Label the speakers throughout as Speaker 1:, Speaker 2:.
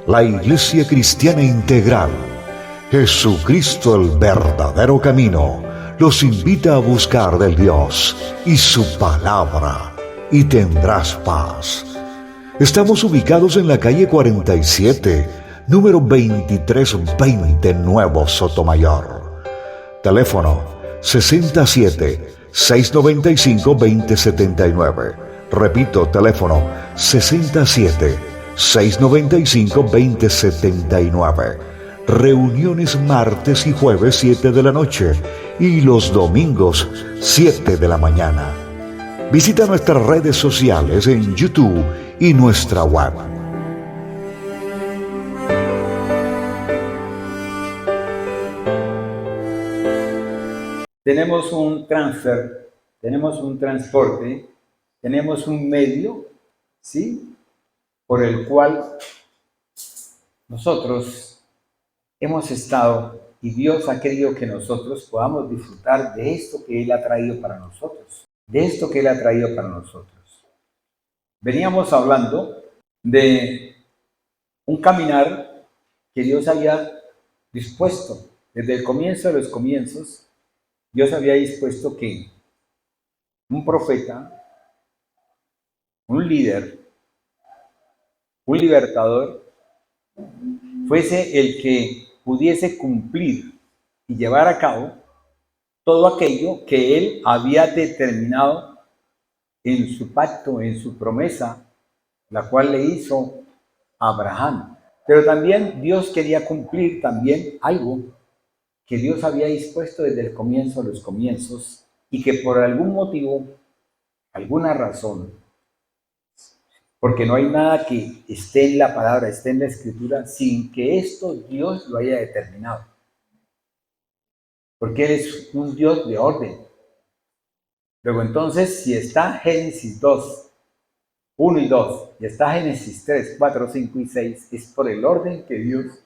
Speaker 1: La Iglesia Cristiana Integral, Jesucristo el verdadero camino, los invita a buscar del Dios y su palabra, y tendrás paz. Estamos ubicados en la calle 47, número 2320, Nuevo Sotomayor. Teléfono 67-695-2079. Repito, teléfono 67-695-2079. Reuniones martes y jueves 7 de la noche y los domingos 7 de la mañana. Visita nuestras redes sociales en YouTube y nuestra web.
Speaker 2: Tenemos un transfer, tenemos un transporte, tenemos un medio, ¿sí?, por el cual nosotros hemos estado y Dios ha querido que nosotros podamos disfrutar de esto que Él ha traído para nosotros, de esto que Él ha traído para nosotros. Veníamos hablando de un caminar que Dios había dispuesto desde el comienzo de los comienzos. Dios había dispuesto que un profeta, un líder, un libertador, fuese el que pudiese cumplir y llevar a cabo todo aquello que Él había determinado en su pacto, en su promesa, la cual le hizo a Abraham. Pero también Dios quería cumplir también algo que Dios había dispuesto desde el comienzo de los comienzos y que por algún motivo, alguna razón, porque no hay nada que esté en la palabra, esté en la escritura, sin que esto Dios lo haya determinado. Porque Él es un Dios de orden. Luego entonces, si está Génesis 2, 1 y 2, y está Génesis 3, 4, 5 y 6, es por el orden que Dios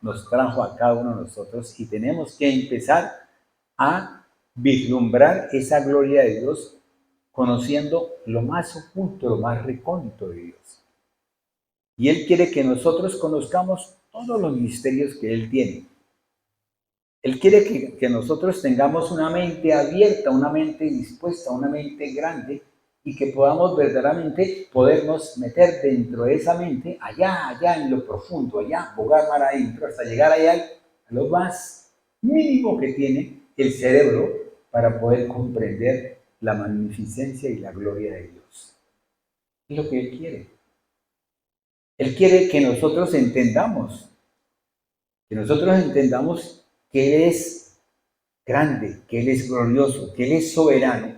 Speaker 2: nos trajo a cada uno de nosotros y tenemos que empezar a vislumbrar esa gloria de Dios conociendo lo más oculto, lo más recóndito de Dios. Y Él quiere que nosotros conozcamos todos los misterios que Él tiene. Él quiere que nosotros tengamos una mente abierta, una mente dispuesta, una mente grande y que podamos verdaderamente podernos meter dentro de esa mente, allá en lo profundo, allá, bogar mar adentro, hasta llegar allá a lo más mínimo que tiene el cerebro para poder comprender la magnificencia y la gloria de Dios. Es lo que Él quiere. Él quiere que nosotros entendamos que Él es grande, que Él es glorioso, que Él es soberano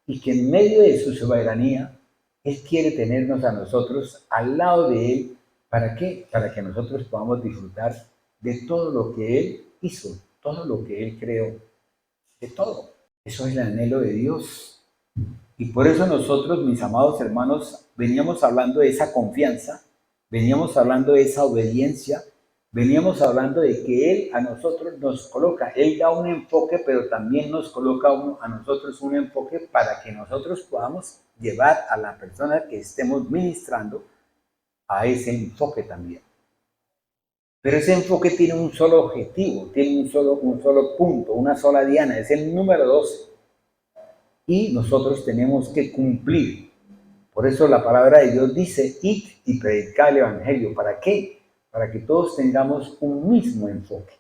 Speaker 2: y que en medio de su soberanía Él quiere tenernos a nosotros al lado de Él. ¿Para qué? Para que nosotros podamos disfrutar de todo lo que Él hizo, todo lo que Él creó, de todo. Eso es el anhelo de Dios. Y por eso nosotros, mis amados hermanos, veníamos hablando de esa confianza, veníamos hablando de esa obediencia, veníamos hablando de que Él a nosotros nos coloca, Él da un enfoque, pero también nos coloca a nosotros un enfoque para que nosotros podamos llevar a la persona que estemos ministrando a ese enfoque también. Pero ese enfoque tiene un solo objetivo, tiene un solo punto, una sola diana, es el número 12. Y nosotros tenemos que cumplir. Por eso la palabra de Dios dice, id y predicad el evangelio. ¿Para qué? Para que todos tengamos un mismo enfoque,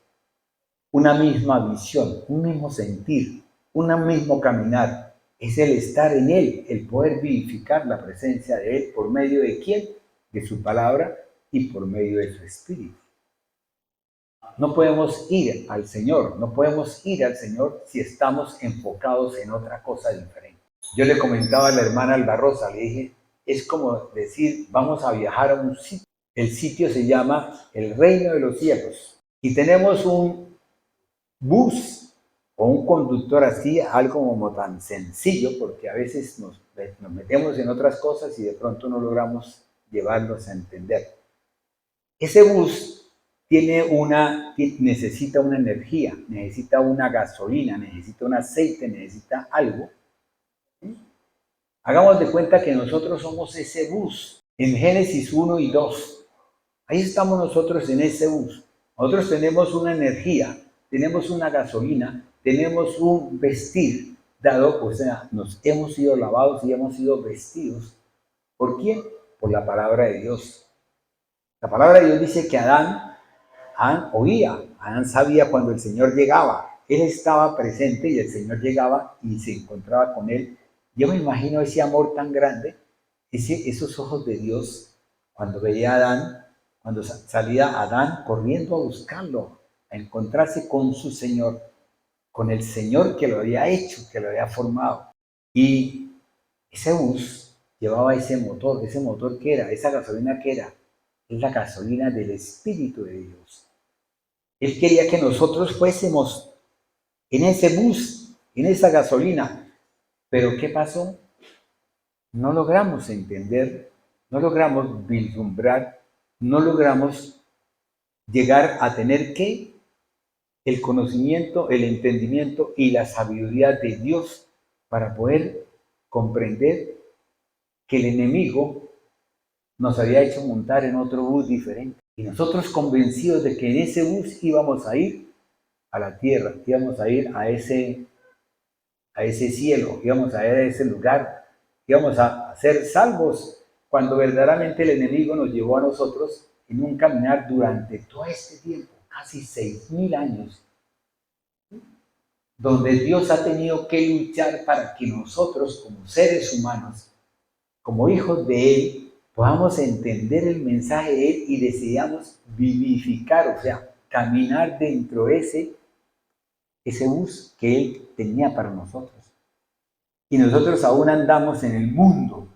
Speaker 2: una misma visión, un mismo sentir, un mismo caminar. Es el estar en Él, el poder vivificar la presencia de Él por medio de ¿quién? De su palabra y por medio de su espíritu. No podemos ir al Señor, si estamos enfocados en otra cosa diferente. Yo le comentaba a la hermana Albarrosa, le dije, es como decir, vamos a viajar a un sitio. El sitio se llama el Reino de los Cielos. Y tenemos un bus o un conductor así, algo como tan sencillo, porque a veces nos metemos en otras cosas y de pronto no logramos llevarlos a entender. Ese bus necesita una energía, necesita una gasolina, necesita un aceite, necesita algo. ¿Sí? Hagamos de cuenta que nosotros somos ese bus en Génesis 1 y 2. Ahí estamos nosotros en ese bus. Nosotros tenemos una energía, tenemos una gasolina, tenemos un vestir dado, o sea, nos hemos sido lavados y hemos sido vestidos. ¿Por quién? Por la palabra de Dios. La palabra de Dios dice que Adán oía, Adán sabía cuando el Señor llegaba. Él estaba presente y el Señor llegaba y se encontraba con él. Yo me imagino ese amor tan grande, esos ojos de Dios, cuando veía a Adán, cuando salía Adán corriendo a buscarlo, a encontrarse con su Señor, con el Señor que lo había hecho, que lo había formado. Y ese bus llevaba ese motor que era, esa gasolina que era, es la gasolina del Espíritu de Dios. Él quería que nosotros fuésemos en ese bus, en esa gasolina. Pero ¿qué pasó? No logramos entender, no logramos vislumbrar, no logramos llegar a tener ¿qué? El conocimiento, el entendimiento y la sabiduría de Dios para poder comprender que el enemigo nos había hecho montar en otro bus diferente. Y nosotros convencidos de que en ese bus íbamos a ir a la tierra, íbamos a ir a ese cielo, íbamos a ir a ese lugar, íbamos a ser salvos, cuando verdaderamente el enemigo nos llevó a nosotros en un caminar durante todo este tiempo, casi 6.000 años, donde Dios ha tenido que luchar para que nosotros como seres humanos, como hijos de Él, podamos entender el mensaje de Él y decidamos vivificar, o sea, caminar dentro de ese bus que Él tenía para nosotros. Y nosotros aún andamos en el mundo,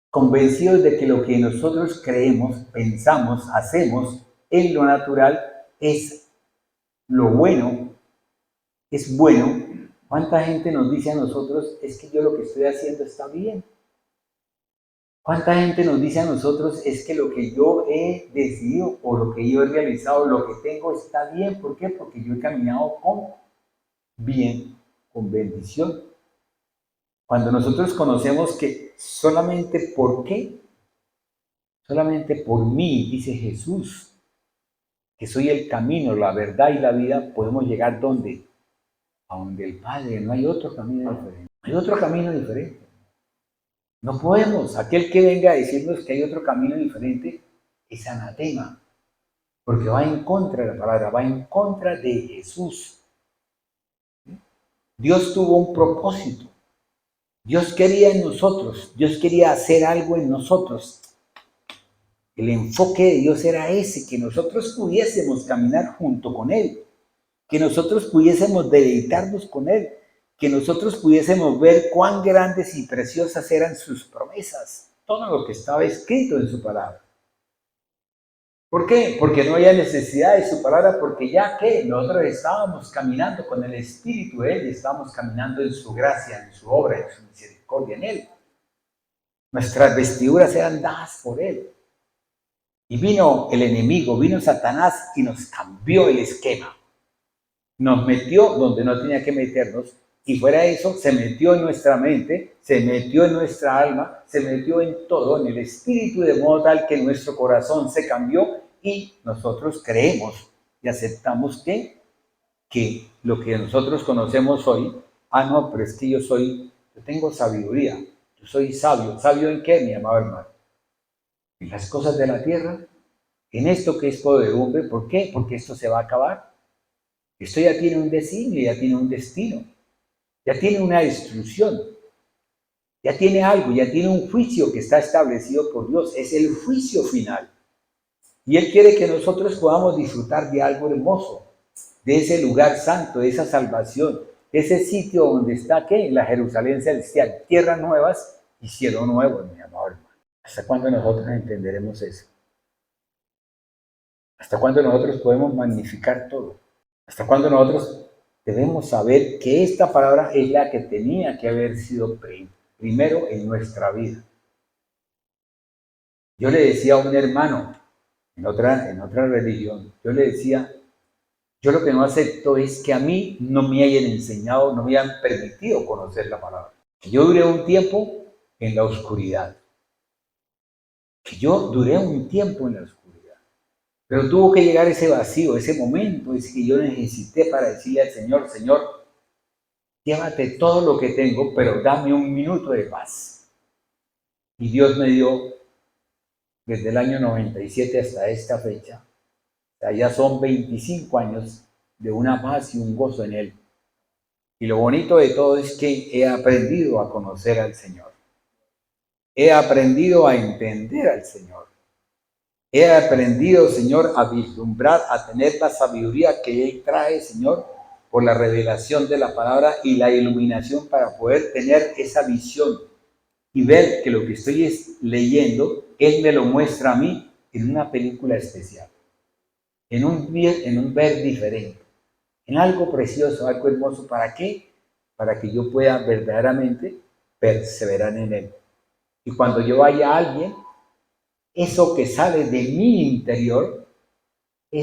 Speaker 2: convencidos de que lo que nosotros creemos, pensamos, hacemos en lo natural es lo bueno, es bueno. ¿Cuánta gente nos dice a nosotros, es que yo lo que estoy haciendo está bien? ¿Cuánta gente nos dice a nosotros, es que lo que yo he decidido o lo que yo he realizado, lo que tengo está bien? ¿Por qué? Porque yo he caminado con bien, con bendición. Cuando nosotros conocemos que solamente por qué, solamente por mí, dice Jesús, que soy el camino, la verdad y la vida, podemos llegar ¿dónde? A donde el Padre. No hay otro camino diferente. No hay otro camino diferente. No podemos. Aquel que venga a decirnos que hay otro camino diferente es anatema, porque va en contra de la palabra, va en contra de Jesús. Dios tuvo un propósito. Dios quería en nosotros, Dios quería hacer algo en nosotros. El enfoque de Dios era ese, que nosotros pudiésemos caminar junto con Él, que nosotros pudiésemos deleitarnos con Él, que nosotros pudiésemos ver cuán grandes y preciosas eran sus promesas, todo lo que estaba escrito en su palabra. ¿Por qué? Porque no había necesidad de su palabra, porque ya que nosotros estábamos caminando con el Espíritu de Él, estábamos caminando en su gracia, en su obra, en su misericordia en Él. Nuestras vestiduras eran dadas por Él. Y vino el enemigo, vino Satanás y nos cambió el esquema. Nos metió donde no tenía que meternos, y fuera de eso se metió en nuestra mente, se metió en nuestra alma, se metió en todo, en el espíritu, de modo tal que nuestro corazón se cambió y nosotros creemos y aceptamos que lo que nosotros conocemos hoy, no, pero es que yo tengo sabiduría, yo soy sabio. ¿Sabio en qué, mi amado hermano? En las cosas de la tierra, en esto que es podredumbre. ¿Por qué? Porque esto se va a acabar. Esto ya tiene un designio, ya tiene un destino, ya tiene una destrucción, ya tiene algo, ya tiene un juicio que está establecido por Dios. Es el juicio final. Y Él quiere que nosotros podamos disfrutar de algo hermoso, de ese lugar santo, de esa salvación, de ese sitio donde está, ¿qué? La Jerusalén celestial, tierras nuevas y cielo nuevo, mi amado hermano. ¿Hasta cuándo nosotros entenderemos eso? ¿Hasta cuándo nosotros podemos magnificar todo? ¿Hasta cuándo nosotros debemos saber que esta palabra es la que tenía que haber sido primero en nuestra vida? Yo le decía a un hermano, en otra religión, yo le decía, yo lo que no acepto es que a mí no me hayan enseñado, no me hayan permitido conocer la palabra. Que yo duré un tiempo en la oscuridad. Que yo duré un tiempo en la oscuridad. Pero tuvo que llegar ese vacío, ese momento, ese que yo necesité para decirle al Señor, Señor, llévate todo lo que tengo, pero dame un minuto de paz. Y Dios me dio, desde el año 97 hasta esta fecha, o sea, ya son 25 años de una paz y un gozo en Él. Y lo bonito de todo es que he aprendido a conocer al Señor. He aprendido a entender al Señor. He aprendido, Señor, a vislumbrar, a tener la sabiduría que Él trae, Señor, por la revelación de la palabra y la iluminación para poder tener esa visión y ver que lo que estoy leyendo, Él me lo muestra a mí en una película especial, en un ver diferente, en algo precioso, algo hermoso. ¿Para qué? Para que yo pueda verdaderamente perseverar en Él. Y cuando yo vaya a alguien, eso que sale de mi interior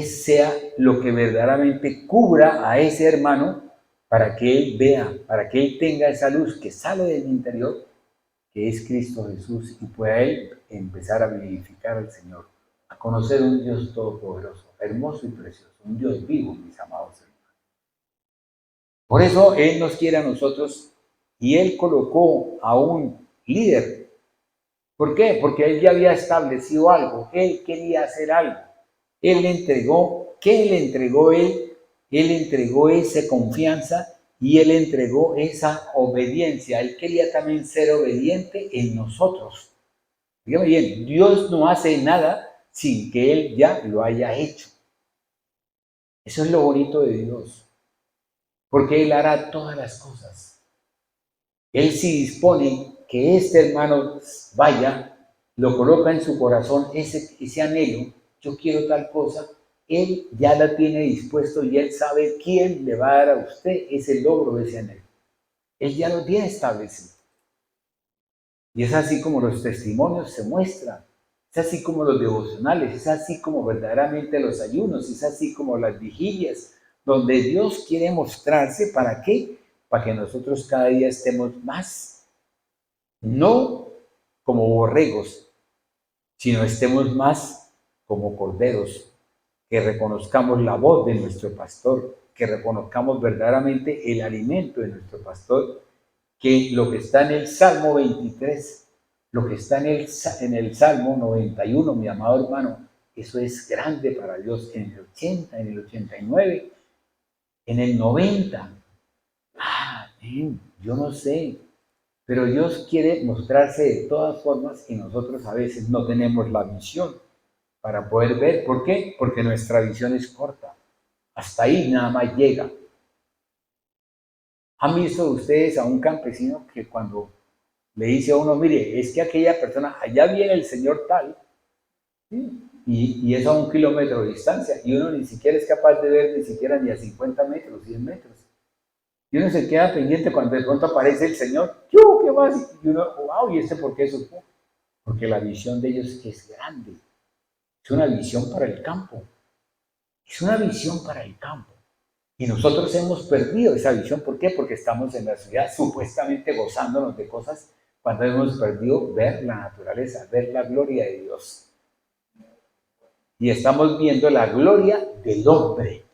Speaker 2: sea lo que verdaderamente cubra a ese hermano para que él vea, para que él tenga esa luz que sale de mi interior, que es Cristo Jesús, y pueda él empezar a vivificar al Señor, a conocer un Dios todopoderoso, hermoso y precioso, un Dios vivo, mis amados hermanos. Por eso Él nos quiere a nosotros y Él colocó a un líder. ¿Por qué? Porque Él ya había establecido algo, Él quería hacer algo. Él le entregó, ¿qué le entregó Él? Él entregó esa confianza y Él entregó esa obediencia. Él quería también ser obediente en nosotros. Dígame bien, Dios no hace nada sin que Él ya lo haya hecho. Eso es lo bonito de Dios. Porque Él hará todas las cosas. Él sí dispone que este hermano vaya, lo coloca en su corazón, ese anhelo, yo quiero tal cosa, Él ya la tiene dispuesto y Él sabe quién le va a dar a usted ese logro, ese anhelo. Él ya lo tiene establecido. Y es así como los testimonios se muestran, es así como los devocionales, es así como verdaderamente los ayunos, es así como las vigilias, donde Dios quiere mostrarse. ¿Para qué? Para que nosotros cada día estemos más, no como borregos, sino estemos más como corderos, que reconozcamos la voz de nuestro pastor, que reconozcamos verdaderamente el alimento de nuestro pastor, que lo que está en el Salmo 23, lo que está en el Salmo 91, mi amado hermano, eso es grande para Dios. En el 80, en el 89, en el 90, yo no sé, pero Dios quiere mostrarse de todas formas y nosotros a veces no tenemos la visión para poder ver. ¿Por qué? Porque nuestra visión es corta. Hasta ahí nada más llega. ¿Han visto ustedes a un campesino que cuando le dice a uno, mire, es que aquella persona, allá viene el señor tal, ¿sí? y es a 1 kilómetro de distancia, y uno ni siquiera es capaz de ver ni siquiera ni a 50 metros, 100 metros? Y uno se queda pendiente cuando de pronto aparece el Señor, ¡yo, qué más! Y uno, wow, ¿y este por qué supo? Porque la visión de ellos es grande, es una visión para el campo, es una visión para el campo. Y nosotros hemos perdido esa visión. ¿Por qué? Porque estamos en la ciudad supuestamente gozándonos de cosas cuando hemos perdido ver la naturaleza, ver la gloria de Dios. Y estamos viendo la gloria del hombre.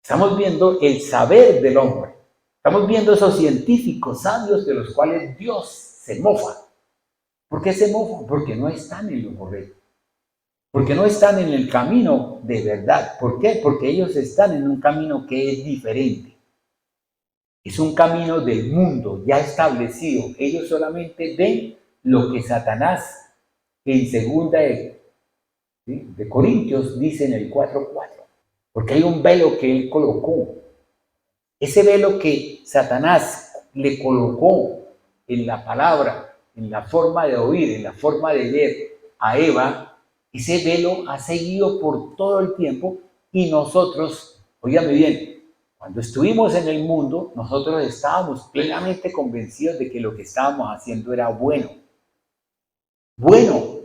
Speaker 2: Estamos viendo el saber del hombre. Estamos viendo esos científicos sabios de los cuales Dios se mofa. ¿Por qué se mofa? Porque no están en lo correcto. Porque no están en el camino de verdad. ¿Por qué? Porque ellos están en un camino que es diferente. Es un camino del mundo ya establecido. Ellos solamente ven lo que Satanás en segunda de Corintios dice en el 4:4. Porque hay un velo que él colocó. Ese velo que Satanás le colocó en la palabra, en la forma de oír, en la forma de ver a Eva, ese velo ha seguido por todo el tiempo y nosotros, óigame bien, cuando estuvimos en el mundo, nosotros estábamos plenamente convencidos de que lo que estábamos haciendo era bueno. Bueno.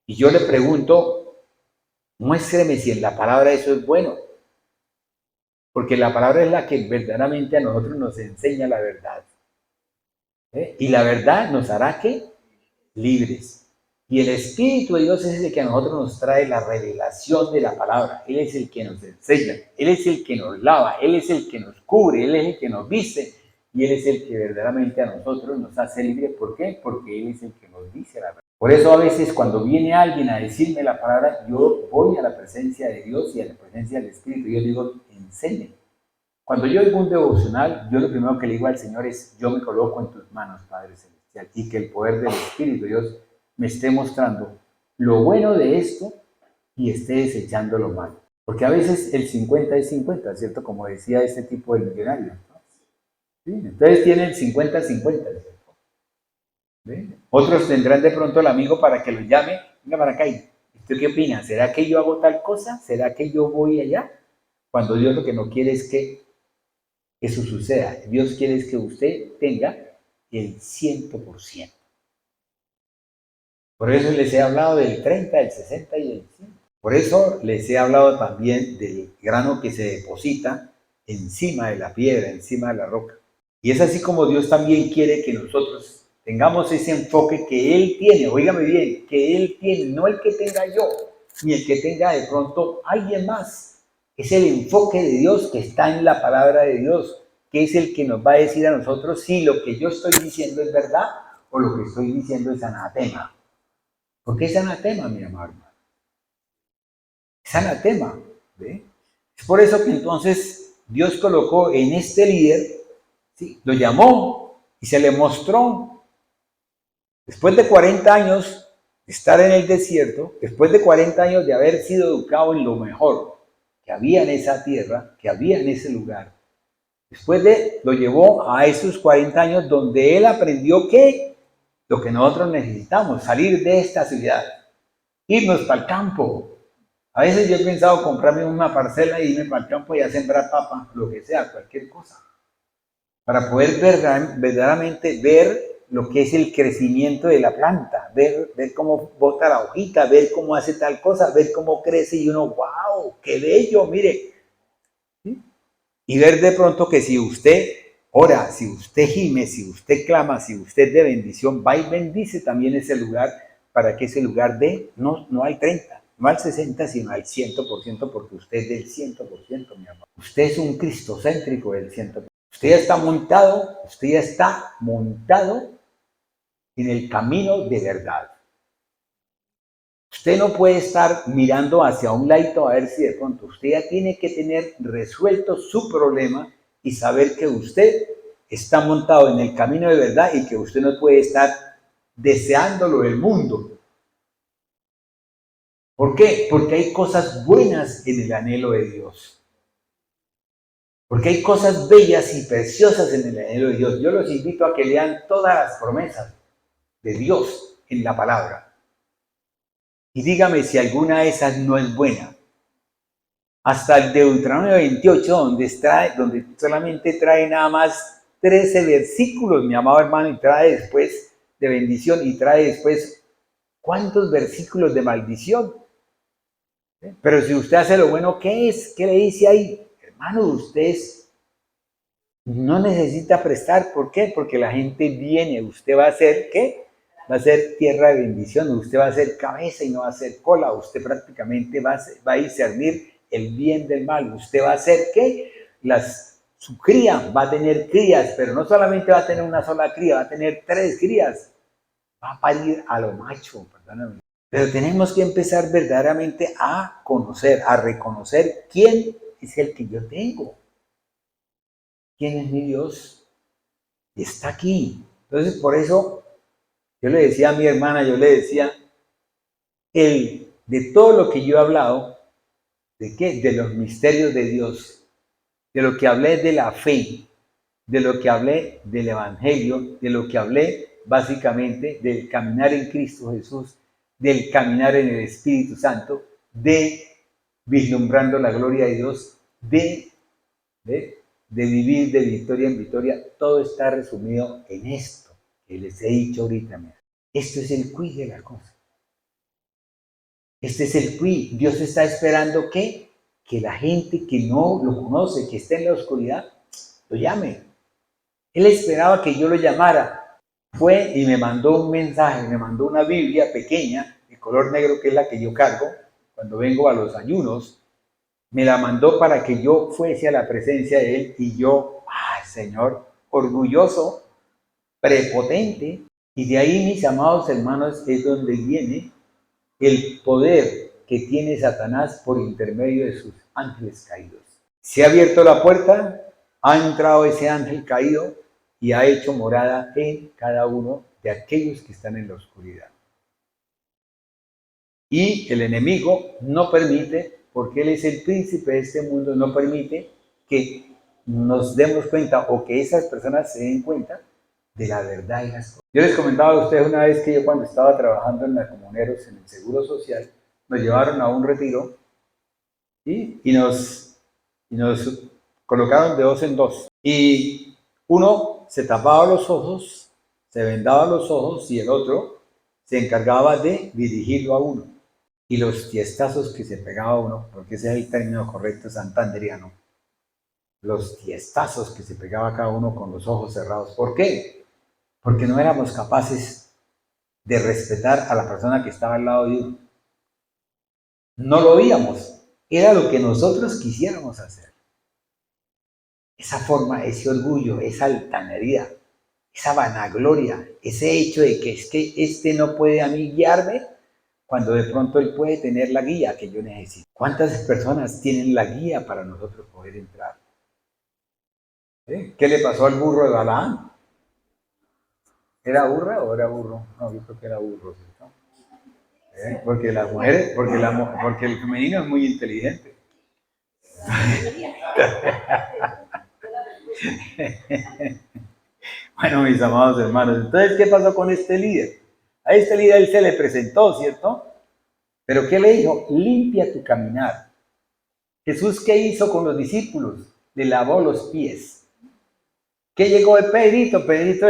Speaker 2: Y yo le pregunto, Muéstreme si en la palabra eso es bueno. Porque la palabra es la que verdaderamente a nosotros nos enseña la verdad. Y la verdad nos hará ¿qué? Libres. Y el Espíritu de Dios es el que a nosotros nos trae la revelación de la palabra. Él es el que nos enseña, Él es el que nos lava, Él es el que nos cubre, Él es el que nos viste y Él es el que verdaderamente a nosotros nos hace libres. ¿Por qué? Porque Él es el que nos dice la verdad. Por eso a veces cuando viene alguien a decirme la palabra, yo voy a la presencia de Dios y a la presencia del Espíritu y yo digo, enséñame. Cuando yo oigo un devocional, yo lo primero que le digo al Señor es, yo me coloco en tus manos, Padre Celestial, y que el poder del Espíritu de Dios me esté mostrando lo bueno de esto y esté desechando lo malo. Porque a veces el 50 es 50, ¿cierto? Como decía este tipo de millonario. ¿Sí? Entonces tiene el 50-50, ¿cierto? ¿Sí? Otros tendrán de pronto el amigo para que lo llame, venga para acá, ¿y usted qué opina? ¿Será que yo hago tal cosa? ¿Será que yo voy allá? Cuando Dios lo que no quiere es que eso suceda. Dios quiere que usted tenga el 100%. Por eso les he hablado del 30, del 60 y del 100. Por eso les he hablado también del grano que se deposita encima de la piedra, encima de la roca. Y es así como Dios también quiere que nosotros tengamos ese enfoque que Él tiene, oígame bien, que Él tiene, no el que tenga yo, ni el que tenga de pronto alguien más. Es el enfoque de Dios que está en la palabra de Dios, que es el que nos va a decir a nosotros si lo que yo estoy diciendo es verdad o lo que estoy diciendo es anatema. ¿Por qué es anatema, mi amado? Es anatema. ¿Ve? Es por eso que entonces Dios colocó en este líder, ¿sí? Lo llamó y se le mostró. Después de 40 años de estar en el desierto, después de 40 años de haber sido educado en lo mejor que había en esa tierra, que había en ese lugar, lo llevó a esos 40 años donde él aprendió que lo que nosotros necesitamos, salir de esta ciudad, irnos para el campo. A veces yo he pensado comprarme una parcela y irme para el campo y a sembrar papa, lo que sea, cualquier cosa, para poder verdaderamente ver lo que es el crecimiento de la planta, ver cómo bota la hojita, ver cómo hace tal cosa, ver cómo crece y uno, wow, qué bello, mire. ¿Sí? Y ver de pronto que si usted ora, si usted gime, si usted clama, si usted es de bendición, va y bendice también ese lugar para que ese lugar dé, no al 30, no al 60, sino al 100%, porque usted es del 100%, mi amor. Usted es un cristocéntrico del 100%. Usted ya está montado en el camino de verdad. Usted no puede estar mirando hacia un ladito a ver si de pronto usted ya tiene que tener resuelto su problema y saber que usted está montado en el camino de verdad y que usted no puede estar deseándolo del mundo. ¿Por qué? Porque hay cosas buenas en el anhelo de Dios. Porque hay cosas bellas y preciosas en el anhelo de Dios. Yo los invito a que lean todas las promesas de Dios en la palabra. Y dígame si alguna de esas no es buena. Hasta el Deuteronomio 28, donde solamente trae nada más 13 versículos, mi amado hermano, y trae después de bendición, y trae después, ¿cuántos versículos de maldición? Pero si usted hace lo bueno, ¿qué es? ¿Qué le dice ahí? Hermano, usted no necesita prestar. ¿Por qué? Porque la gente viene, usted va a ser, ¿qué? Va a ser tierra de bendición, usted va a ser cabeza y no va a ser cola, usted prácticamente va a discernir el bien del mal, usted va a hacer, ¿qué? Su cría va a tener crías, pero no solamente va a tener una sola cría, va a tener 3 crías, va a parir a lo macho, perdóname. Pero tenemos que empezar verdaderamente a conocer, a reconocer quién es el que yo tengo. ¿Quién es mi Dios? Y está aquí. Entonces, por eso, yo le decía a mi hermana, de todo lo que yo he hablado, ¿de qué? De los misterios de Dios, de lo que hablé de la fe, de lo que hablé del Evangelio, de lo que hablé básicamente del caminar en Cristo Jesús, del caminar en el Espíritu Santo, de vislumbrando la gloria de Dios, de vivir de victoria en victoria. Todo está resumido en esto que les he dicho ahorita. Esto es el quid de la cosa. Este es el PRI. Dios está esperando que la gente que no lo conoce, que esté en la oscuridad, lo llame. Él esperaba que yo lo llamara. Fue y me mandó un mensaje, me mandó una Biblia pequeña, de color negro, que es la que yo cargo cuando vengo a los ayunos. Me la mandó para que yo fuese a la presencia de Él y yo, ay Señor, orgulloso, prepotente. Y de ahí, mis amados hermanos, es donde viene el poder que tiene Satanás por intermedio de sus ángeles caídos. Se ha abierto la puerta, ha entrado ese ángel caído y ha hecho morada en cada uno de aquellos que están en la oscuridad. Y el enemigo no permite, porque él es el príncipe de este mundo, no permite que nos demos cuenta o que esas personas se den cuenta de la verdad y las cosas. Yo les comentaba a ustedes una vez que yo, cuando estaba trabajando en la Comuneros, en el Seguro Social, nos llevaron a un retiro y nos colocaron de 2 en 2. Y uno se tapaba los ojos, se vendaba los ojos, y el otro se encargaba de dirigirlo a uno. Y los tiestazos que se pegaba uno, porque ese es el término correcto santanderiano, los tiestazos que se pegaba cada uno con los ojos cerrados. ¿Por qué? Porque no éramos capaces de respetar a la persona que estaba al lado de uno. No lo veíamos, era lo que nosotros quisiéramos hacer. Esa forma, ese orgullo, esa altanería, esa vanagloria, ese hecho de que es que este no puede a mí guiarme, cuando de pronto él puede tener la guía que yo necesito. ¿Cuántas personas tienen la guía para nosotros poder entrar? ¿Qué le pasó al burro de Balaán? ¿Era burra o era burro? No, yo creo que era burro, ¿cierto? Porque las mujeres, porque el femenino es muy inteligente. Bueno, mis amados hermanos, entonces, ¿qué pasó con este líder? A este líder él se le presentó, ¿cierto? Pero ¿qué le dijo? Limpia tu caminar. Jesús, ¿qué hizo con los discípulos? Le lavó los pies. ¿Qué llegó de Pedrito? Pedrito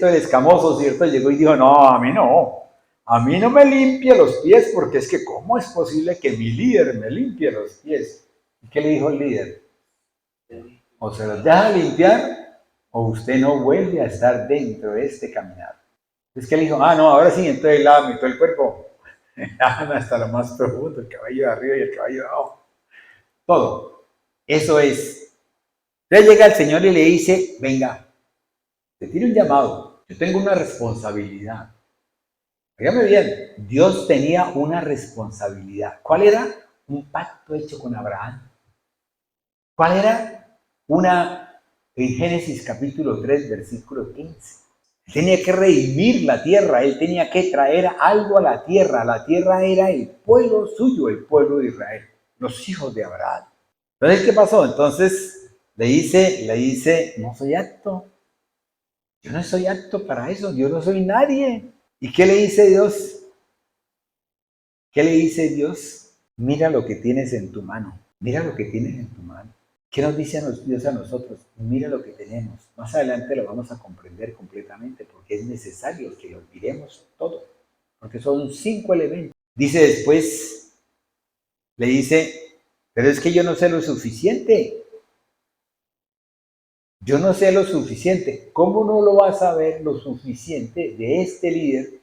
Speaker 2: el escamoso, ¿cierto? Llegó y dijo, no, a mí no me limpia los pies, porque es que ¿cómo es posible que mi líder me limpie los pies? ¿Y qué le dijo el líder? O se los deja limpiar, o usted no vuelve a estar dentro de este caminar. Es que le dijo, no, ahora sí, entonces lávame todo el cuerpo. Hasta lo más profundo, el caballo de arriba y el caballo de abajo. Todo. Eso es. Entonces llega el Señor y le dice, venga, te tiene un llamado, yo tengo una responsabilidad. Fíjame bien, Dios tenía una responsabilidad. ¿Cuál era? Un pacto hecho con Abraham. ¿Cuál era? En Génesis capítulo 3, versículo 15. Él tenía que redimir la tierra, él tenía que traer algo a la tierra. La tierra era el pueblo suyo, el pueblo de Israel, los hijos de Abraham. Entonces, ¿qué pasó? Entonces le dice, no soy apto. Yo no soy apto para eso, yo no soy nadie. ¿Y qué le dice Dios? ¿Qué le dice Dios? Mira lo que tienes en tu mano. Mira lo que tienes en tu mano. ¿Qué nos dice Dios a nosotros? Mira lo que tenemos. Más adelante lo vamos a comprender completamente, porque es necesario que lo miremos todo, porque son 5 elementos. Dice después, le dice, pero es que yo no sé lo suficiente. Yo no sé lo suficiente. ¿Cómo no lo vas a ver lo suficiente de este líder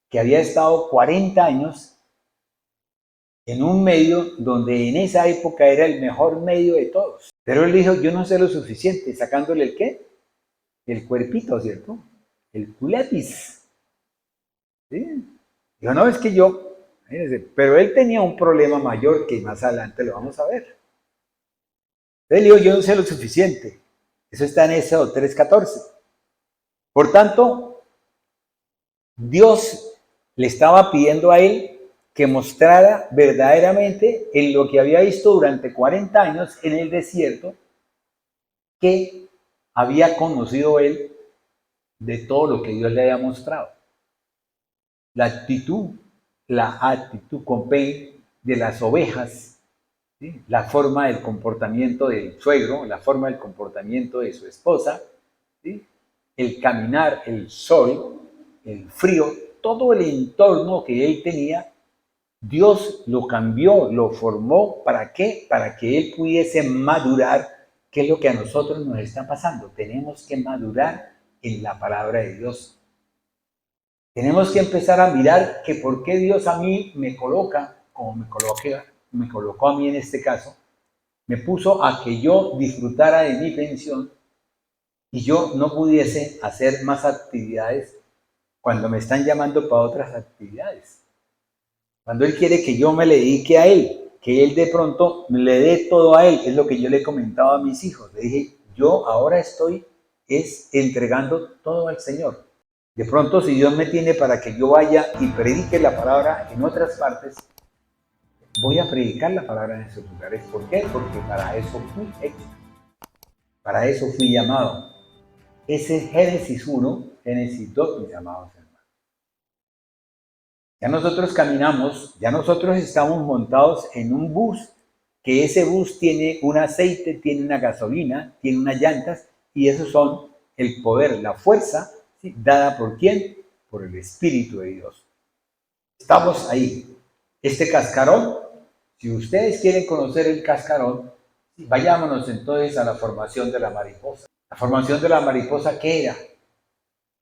Speaker 2: que había estado 40 años en un medio donde en esa época era el mejor medio de todos? Pero él dijo, yo no sé lo suficiente, sacándole el ¿qué? El cuerpito, ¿cierto? El culepis. ¿Sí? Dijo, no, es que yo, pero él tenía un problema mayor que más adelante lo vamos a ver. Él dijo, yo no sé lo suficiente. Eso está en Éxodo 3:14. Por tanto, Dios le estaba pidiendo a él que mostrara verdaderamente en lo que había visto durante 40 años en el desierto, que había conocido él de todo lo que Dios le había mostrado. La actitud con P de las ovejas, ¿sí? La forma del comportamiento del suegro, la forma del comportamiento de su esposa, ¿sí? El caminar, el sol, el frío, todo el entorno que él tenía Dios lo cambió, lo formó, ¿para qué? Para que él pudiese madurar, que es lo que a nosotros nos está pasando. Tenemos que madurar en la palabra de Dios. Tenemos que empezar a mirar que por qué Dios a mí me coloca, como me colocó a mí en este caso, me puso a que yo disfrutara de mi pensión y yo no pudiese hacer más actividades cuando me están llamando para otras actividades. Cuando Él quiere que yo me le dedique a Él, que Él de pronto le dé todo a Él, es lo que yo le he comentado a mis hijos. Le dije, yo ahora estoy entregando todo al Señor. De pronto, si Dios me tiene para que yo vaya y predique la palabra en otras partes, voy a predicar la palabra en esos lugares. ¿Por qué? Porque para eso fui hecho. Para eso fui llamado. Ese es Génesis 1, Génesis 2, mis amados hermanos. Ya nosotros caminamos, ya nosotros estamos montados en un bus, que ese bus tiene un aceite, tiene una gasolina, tiene unas llantas, y esos son el poder, la fuerza, ¿sí? ¿Dada por quién? Por el Espíritu de Dios. Estamos ahí. Este cascarón, si ustedes quieren conocer el cascarón, vayámonos entonces a la formación de la mariposa. La formación de la mariposa, ¿qué era?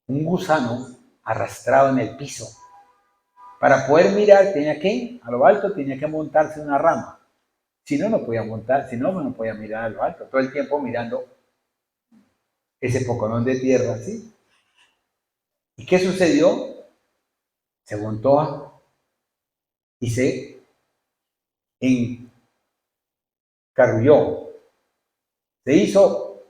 Speaker 2: Un gusano arrastrado en el piso. Para poder mirar tenía que, a lo alto tenía que montarse una rama. Si no, no podía montar, si no, no podía mirar a lo alto. Todo el tiempo mirando ese poconón de tierra, ¿sí? ¿Y qué sucedió? Se montó y se encarrulló.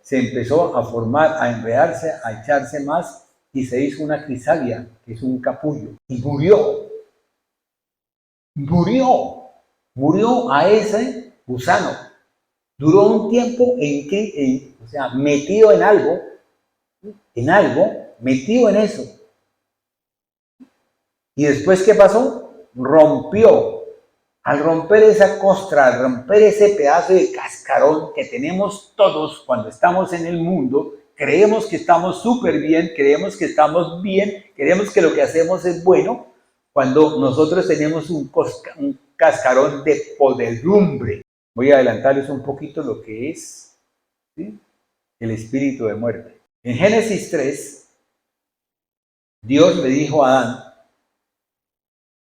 Speaker 2: Se empezó a formar, a enredarse, a echarse más y se hizo una crisalia, que es un capullo. Y murió a ese gusano. Duró un tiempo metido en algo, metido en eso. Y después, ¿qué pasó? Rompió. Al romper esa costra, al romper ese pedazo de cascarón que tenemos todos cuando estamos en el mundo, creemos que estamos súper bien, creemos que estamos bien, creemos que lo que hacemos es bueno, cuando nosotros tenemos un cascarón de podredumbre. Voy a adelantarles un poquito lo que es, ¿sí?, el espíritu de muerte. En Génesis 3, Dios le dijo a Adán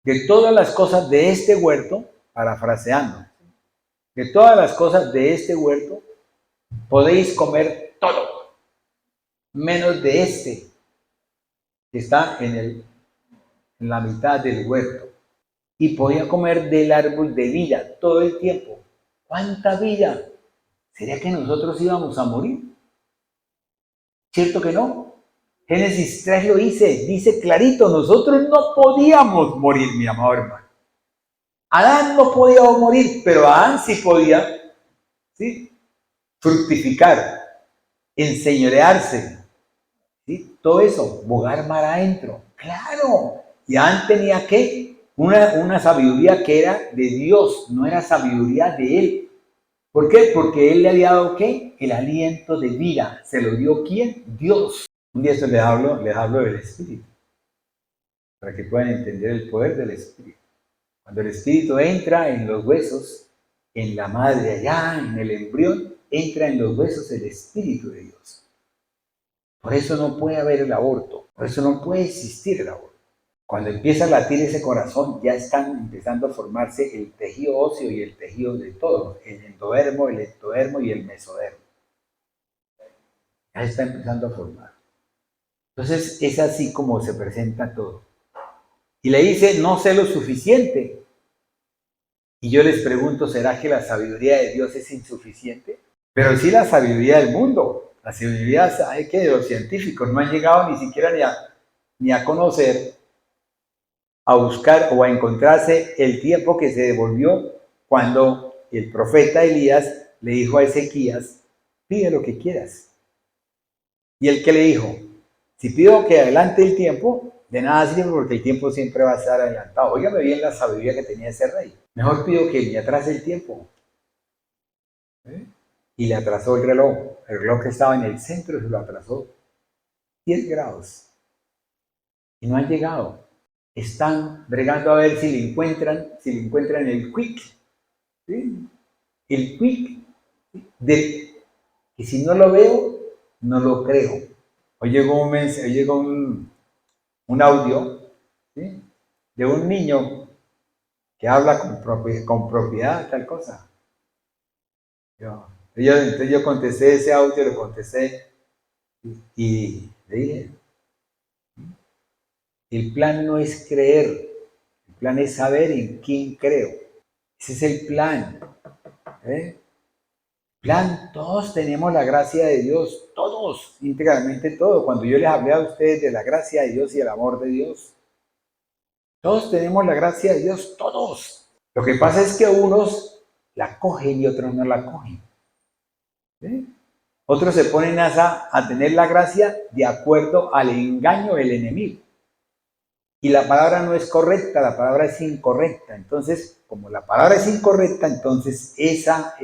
Speaker 2: que todas las cosas de este huerto, parafraseando, que todas las cosas de este huerto podéis comer todo, menos de este que está en la mitad del huerto. Y podía comer del árbol de vida todo el tiempo. ¿Cuánta vida? ¿Sería que nosotros íbamos a morir? ¿Cierto que no? Génesis 3 lo dice clarito, nosotros no podíamos morir, mi amado hermano. Adán no podía morir, pero Adán sí podía, ¿sí?, fructificar, enseñorearse, ¿sí?, todo eso, bogar mar adentro. Claro, y Adán tenía que una sabiduría que era de Dios, no era sabiduría de él. ¿Por qué? Porque él le había dado ¿qué? El aliento de vida. ¿Se lo dio quién? Dios. Un día les hablo del Espíritu, para que puedan entender el poder del Espíritu. Cuando el Espíritu entra en los huesos, en la madre allá, en el embrión, entra en los huesos el Espíritu de Dios. Por eso no puede haber el aborto, por eso no puede existir el aborto. Cuando empieza a latir ese corazón, ya están empezando a formarse el tejido óseo y el tejido de todo, el endodermo, el ectodermo y el mesodermo. Ya está empezando a formar. Entonces es así como se presenta todo. Y le dice, no sé lo suficiente. Y yo les pregunto, ¿será que la sabiduría de Dios es insuficiente? Pero sí la sabiduría del mundo. La sabiduría que de los científicos no han llegado ni siquiera ni a conocer, a buscar o a encontrarse el tiempo que se devolvió cuando el profeta Elías le dijo a Ezequías, pide lo que quieras. Y el que le dijo, si pido que adelante el tiempo, de nada sirve porque el tiempo siempre va a estar adelantado. Óigame bien la sabiduría que tenía ese rey. Mejor pido que me atrase el tiempo. Y le atrasó el reloj. El reloj que estaba en el centro se lo atrasó 10 grados. Y no han llegado. están bregando a ver si le encuentran el quick, ¿sí? El quick, que si no lo veo, no lo creo. Hoy llegó un audio, ¿sí? De un niño que habla con propiedad, tal cosa. Entonces yo contesté ese audio, lo contesté y le dije, el plan no es creer, el plan es saber en quién creo. Ese es el plan. ¿Eh? Plan, todos tenemos la gracia de Dios, todos, íntegramente todos. Cuando yo les hablé a ustedes de la gracia de Dios y el amor de Dios, todos tenemos la gracia de Dios, todos. Lo que pasa es que unos la cogen y otros no la cogen. ¿Sí? Otros se ponen a tener la gracia de acuerdo al engaño del enemigo. Y la palabra no es correcta, la palabra es incorrecta. Entonces, como la palabra es incorrecta, entonces esa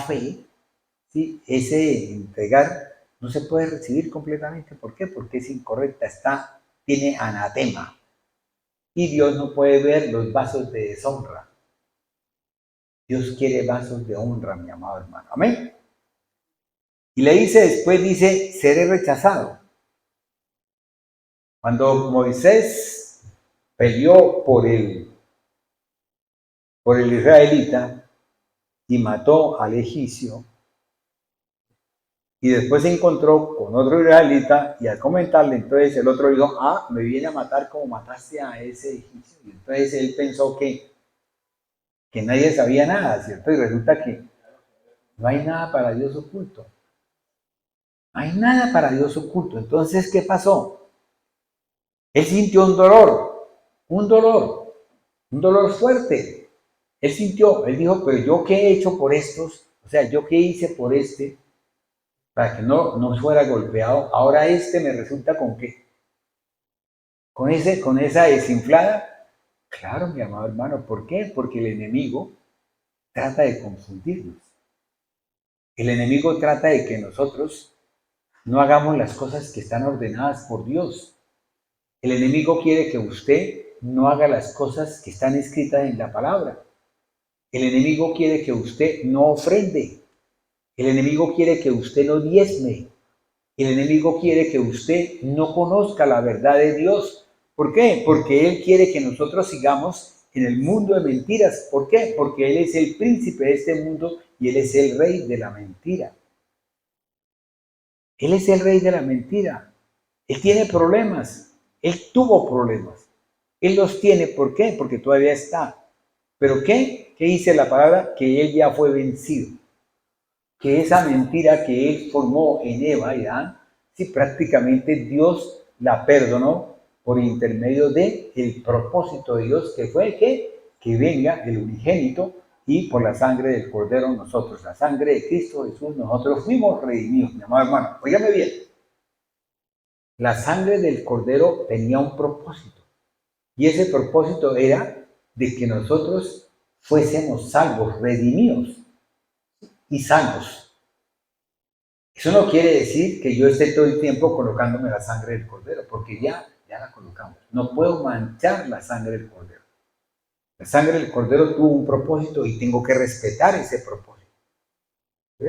Speaker 2: fe, ¿sí? Ese entregar, no se puede recibir completamente. ¿Por qué? Porque es incorrecta, tiene anatema. Y Dios no puede ver los vasos de deshonra. Dios quiere vasos de honra, mi amado hermano. Amén. Y le dice, después dice, seré rechazado. Cuando Moisés peleó por el israelita y mató al egipcio, y después se encontró con otro israelita, y al comentarle, entonces el otro dijo, me viene a matar como mataste a ese egipcio. Y entonces él pensó que nadie sabía nada, ¿cierto? Y resulta que no hay nada para Dios oculto. No hay nada para Dios oculto. Entonces, ¿qué pasó? Él sintió un dolor fuerte. Él dijo, pero yo qué he hecho por estos, o sea, yo qué hice por este, para que no fuera golpeado. Ahora me resulta con qué. Con esa desinflada. Claro, mi amado hermano, ¿por qué? Porque el enemigo trata de confundirnos. El enemigo trata de que nosotros no hagamos las cosas que están ordenadas por Dios. El enemigo quiere que usted no haga las cosas que están escritas en la palabra. El enemigo quiere que usted no ofrende. El enemigo quiere que usted no diezme. El enemigo quiere que usted no conozca la verdad de Dios. ¿Por qué? Porque él quiere que nosotros sigamos en el mundo de mentiras. ¿Por qué? Porque él es el príncipe de este mundo y él es el rey de la mentira. Él es el rey de la mentira. Él tiene problemas. Él tuvo problemas. Él los tiene. ¿Por qué? Porque todavía está. ¿Pero qué? ¿Qué dice la palabra? Que él ya fue vencido. Que esa mentira que él formó en Eva y Adán, sí, prácticamente Dios la perdonó por intermedio de el propósito de Dios, que fue que venga el unigénito y por la sangre del Cordero nosotros, la sangre de Cristo Jesús, nosotros fuimos redimidos, mi amado hermano. Óigame bien, la sangre del Cordero tenía un propósito y ese propósito era de que nosotros fuésemos salvos, redimidos y sanos. Eso no quiere decir que yo esté todo el tiempo colocándome la sangre del Cordero, porque ya la colocamos. No puedo manchar la sangre del Cordero. La sangre del Cordero tuvo un propósito y tengo que respetar ese propósito. ¿Sí?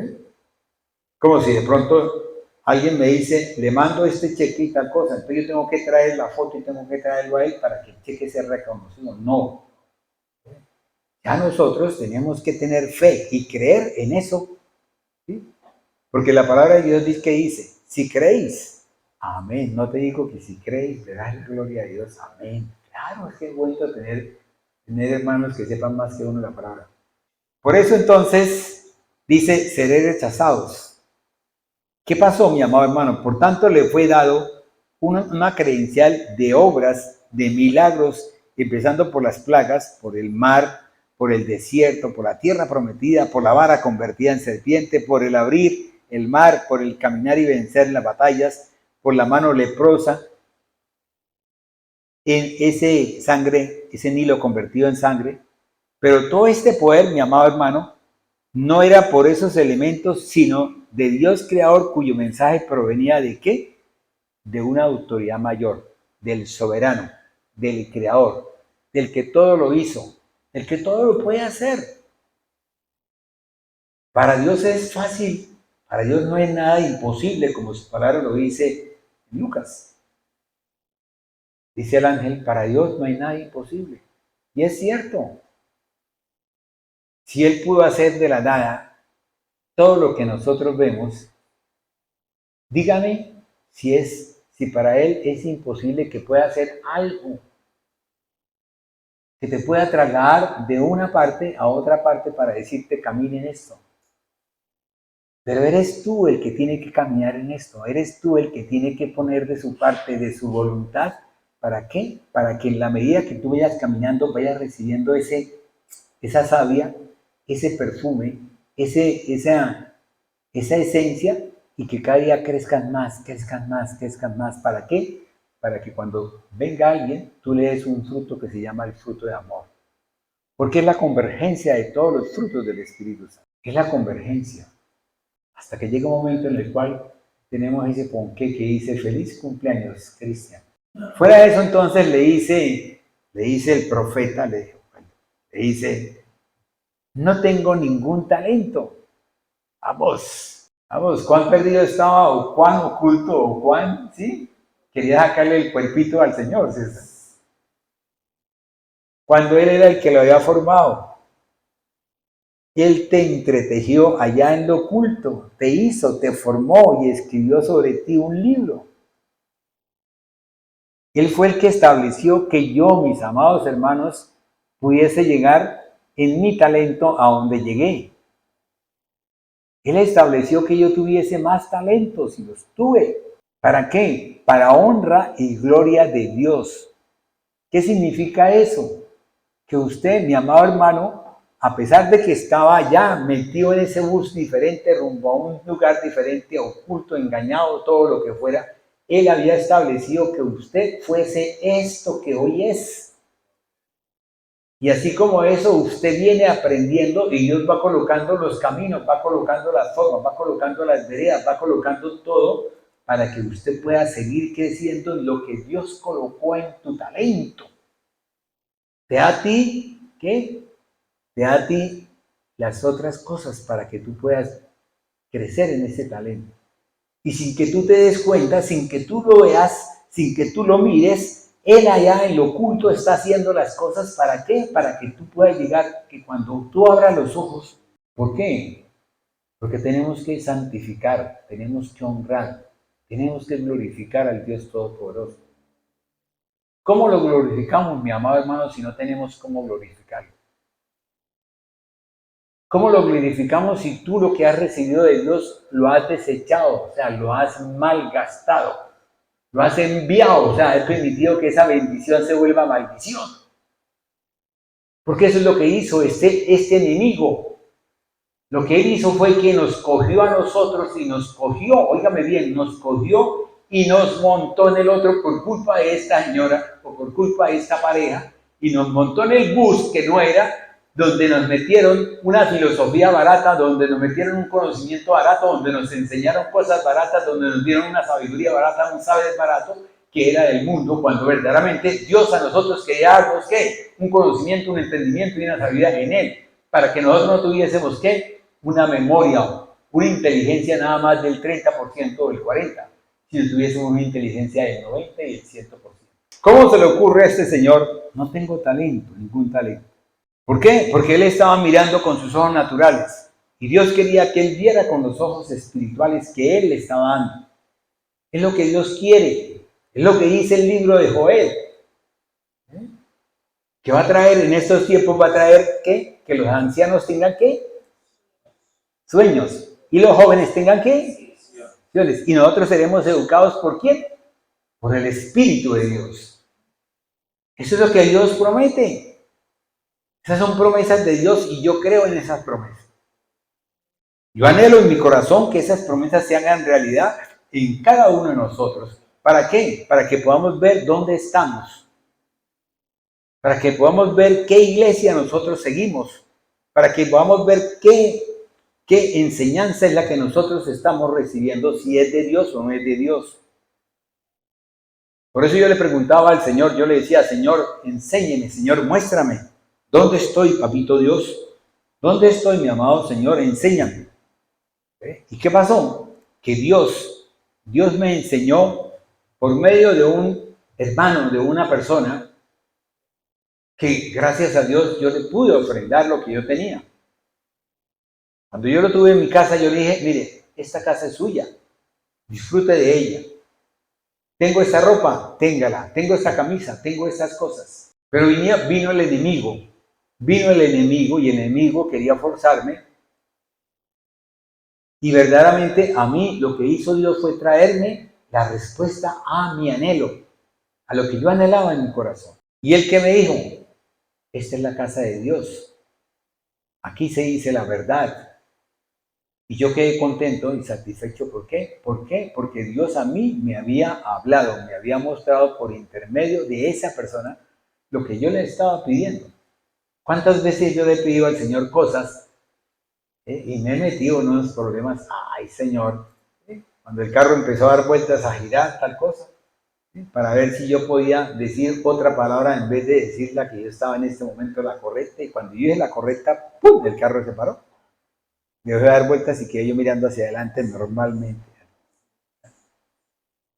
Speaker 2: Como si de pronto alguien me dice, le mando este cheque y tal cosa, entonces yo tengo que traer la foto y tengo que traerlo a él para que el cheque sea reconocido. No. Ya nosotros tenemos que tener fe y creer en eso. ¿Sí? Porque la palabra de Dios dice, si creéis, amén. No te digo que si creéis, le das gloria a Dios, amén. Claro, es que es bonito tener hermanos que sepan más que uno la palabra. Por eso entonces dice, seré rechazados. ¿Qué pasó, mi amado hermano? Por tanto, le fue dado una credencial de obras, de milagros, empezando por las plagas, por el mar, por el desierto, por la tierra prometida, por la vara convertida en serpiente, por el abrir el mar, por el caminar y vencer en las batallas, por la mano leprosa, en ese Nilo convertido en sangre. Pero todo este poder, mi amado hermano, no era por esos elementos, sino de Dios creador, cuyo mensaje provenía de ¿qué? De una autoridad mayor, del soberano, del Creador, del que todo lo hizo, del que todo lo puede hacer. Para Dios es fácil, para Dios no es nada imposible, como su palabra lo dice en Lucas. Dice el ángel, para Dios no hay nada imposible. Y es cierto. Si Él pudo hacer de la nada todo lo que nosotros vemos, dígame si para Él es imposible que pueda hacer algo que te pueda trasladar de una parte a otra parte para decirte camine en esto. Pero eres tú el que tiene que caminar en esto, eres tú el que tiene que poner de su parte, de su voluntad. ¿Para qué? Para que en la medida que tú vayas caminando, vayas recibiendo esa savia, ese perfume, esa esencia, y que cada día crezcan más, crezcan más, crezcan más. ¿Para qué? Para que cuando venga alguien, tú le des un fruto que se llama el fruto de amor. Porque es la convergencia de todos los frutos del Espíritu Santo. Es la convergencia. Hasta que llega un momento en el cual tenemos ese ponqué que dice, feliz cumpleaños, Cristian. Fuera de eso, entonces le dice el profeta, le dice, no tengo ningún talento. Vamos, cuán perdido estaba, o cuán oculto, o cuán, ¿sí? Quería sacarle el cuerpito al Señor, César. Cuando Él era el que lo había formado. Él te entretejió allá en lo oculto, te hizo, te formó y escribió sobre ti un libro. Él fue el que estableció que yo, mis amados hermanos, pudiese llegar en mi talento a donde llegué. Él estableció que yo tuviese más talentos y los tuve. ¿Para qué? Para honra y gloria de Dios. ¿Qué significa eso? Que usted, mi amado hermano, a pesar de que estaba ya metido en ese bus diferente, rumbo a un lugar diferente, oculto, engañado, todo lo que fuera, Él había establecido que usted fuese esto que hoy es. Y así como eso, usted viene aprendiendo y Dios va colocando los caminos, va colocando las formas, va colocando las veredas, va colocando todo para que usted pueda seguir creciendo en lo que Dios colocó en tu talento. Te da a ti, ¿qué? Te da a ti las otras cosas para que tú puedas crecer en ese talento. Y sin que tú te des cuenta, sin que tú lo veas, sin que tú lo mires, Él allá en lo oculto está haciendo las cosas. ¿Para qué? Para que tú puedas llegar, que cuando tú abras los ojos, ¿por qué? Porque tenemos que santificar, tenemos que honrar, tenemos que glorificar al Dios Todopoderoso. ¿Cómo lo glorificamos, mi amado hermano, si no tenemos cómo glorificarlo? ¿Cómo lo glorificamos si tú lo que has recibido de Dios lo has desechado? O sea, lo has malgastado, lo has enviado, o sea, has permitido que esa bendición se vuelva maldición. Porque eso es lo que hizo este enemigo. Lo que él hizo fue que nos cogió a nosotros y nos cogió, óigame bien, nos cogió y nos montó en el otro por culpa de esta señora o por culpa de esta pareja, y nos montó en el bus que no era, donde nos metieron una filosofía barata, donde nos metieron un conocimiento barato, donde nos enseñaron cosas baratas, donde nos dieron una sabiduría barata, un saber barato que era del mundo, cuando verdaderamente Dios a nosotros quería darnos ¿qué? Un conocimiento, un entendimiento y una sabiduría en Él, para que nosotros no tuviésemos ¿qué? Una memoria, una inteligencia nada más del 30% o del 40%, si tuviésemos una inteligencia del 90% y del 100%. ¿Cómo se le ocurre a este señor? No tengo talento, ningún talento. ¿Por qué? Porque él estaba mirando con sus ojos naturales y Dios quería que él viera con los ojos espirituales que él le estaba dando. Es lo que Dios quiere, es lo que dice el libro de Joel. Que va a traer en estos tiempos, va a traer ¿qué? Que los ancianos tengan ¿qué? Sueños, y los jóvenes tengan ¿qué? Visiones. Y nosotros seremos educados ¿por quién? Por el Espíritu de Dios. Eso es lo que Dios promete. Esas son promesas de Dios y yo creo en esas promesas. Yo anhelo en mi corazón que esas promesas se hagan realidad en cada uno de nosotros. ¿Para qué? Para que podamos ver dónde estamos. Para que podamos ver qué iglesia nosotros seguimos. Para que podamos ver qué enseñanza es la que nosotros estamos recibiendo, si es de Dios o no es de Dios. Por eso yo le preguntaba al Señor, yo le decía, Señor, enséñeme, Señor, muéstrame. ¿Dónde estoy, papito Dios? ¿Dónde estoy, mi amado Señor? Enséñame. ¿Y qué pasó? Que Dios me enseñó por medio de un hermano, de una persona, que gracias a Dios yo le pude ofrendar lo que yo tenía. Cuando yo lo tuve en mi casa, yo le dije, mire, esta casa es suya, disfrute de ella. Tengo esta ropa, téngala. Tengo esta camisa, tengo estas cosas. Pero vino el enemigo y el enemigo quería forzarme. Y verdaderamente a mí lo que hizo Dios fue traerme la respuesta a mi anhelo, a lo que yo anhelaba en mi corazón. Y él que me dijo, esta es la casa de Dios. Aquí se dice la verdad. Y yo quedé contento y satisfecho. ¿Por qué? ¿Por qué? Porque Dios a mí me había hablado, me había mostrado por intermedio de esa persona lo que yo le estaba pidiendo. ¿Cuántas veces yo le he pedido al Señor cosas y me he metido en unos problemas? Ay, Señor, cuando el carro empezó a dar vueltas, a girar, tal cosa, para ver si yo podía decir otra palabra en vez de decir la que yo estaba en este momento la correcta. Y cuando yo dije la correcta, ¡pum!, el carro se paró. Me dejé de dar vueltas y quedé yo mirando hacia adelante normalmente.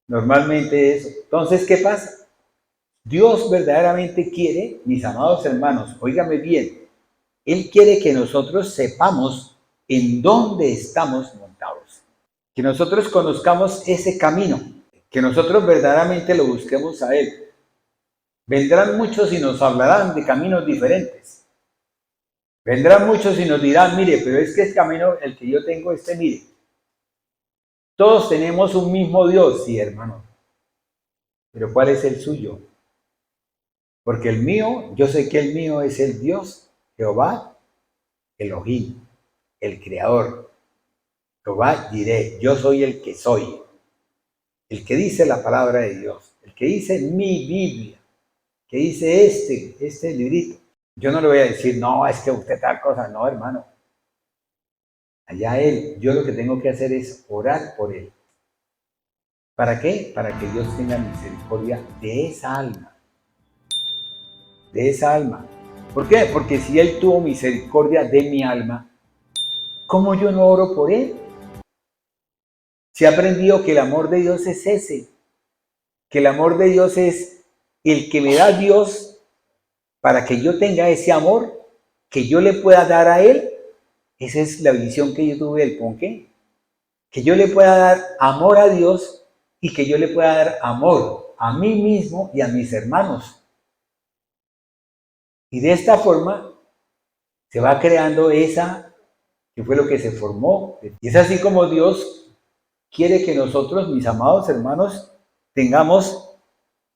Speaker 2: Normalmente eso. Entonces, ¿qué pasa? Dios verdaderamente quiere, mis amados hermanos, óigame bien, Él quiere que nosotros sepamos en dónde estamos montados. Que nosotros conozcamos ese camino, que nosotros verdaderamente lo busquemos a Él. Vendrán muchos y nos hablarán de caminos diferentes. Vendrán muchos y nos dirán, mire, pero es que el camino, el que yo tengo, mire. Todos tenemos un mismo Dios, sí, hermano. Pero ¿cuál es el suyo? Porque el mío, yo sé que el mío es el Dios, Jehová, Elohim, el Creador. Jehová diré, yo soy el que soy. El que dice la palabra de Dios. El que dice mi Biblia. Que dice este librito. Yo no le voy a decir, no, es que usted tal cosa. No, hermano. Allá Él. Yo lo que tengo que hacer es orar por Él. ¿Para qué? Para que Dios tenga misericordia de esa alma. De esa alma. ¿Por qué? Porque si Él tuvo misericordia de mi alma, ¿cómo yo no oro por Él? Si he aprendido que el amor de Dios es ese. Que el amor de Dios es el que me da Dios para que yo tenga ese amor, que yo le pueda dar a Él. Esa es la visión que yo tuve del ponqué. Que yo le pueda dar amor a Dios y que yo le pueda dar amor a mí mismo y a mis hermanos. Y de esta forma se va creando esa, que fue lo que se formó. Y es así como Dios quiere que nosotros, mis amados hermanos, tengamos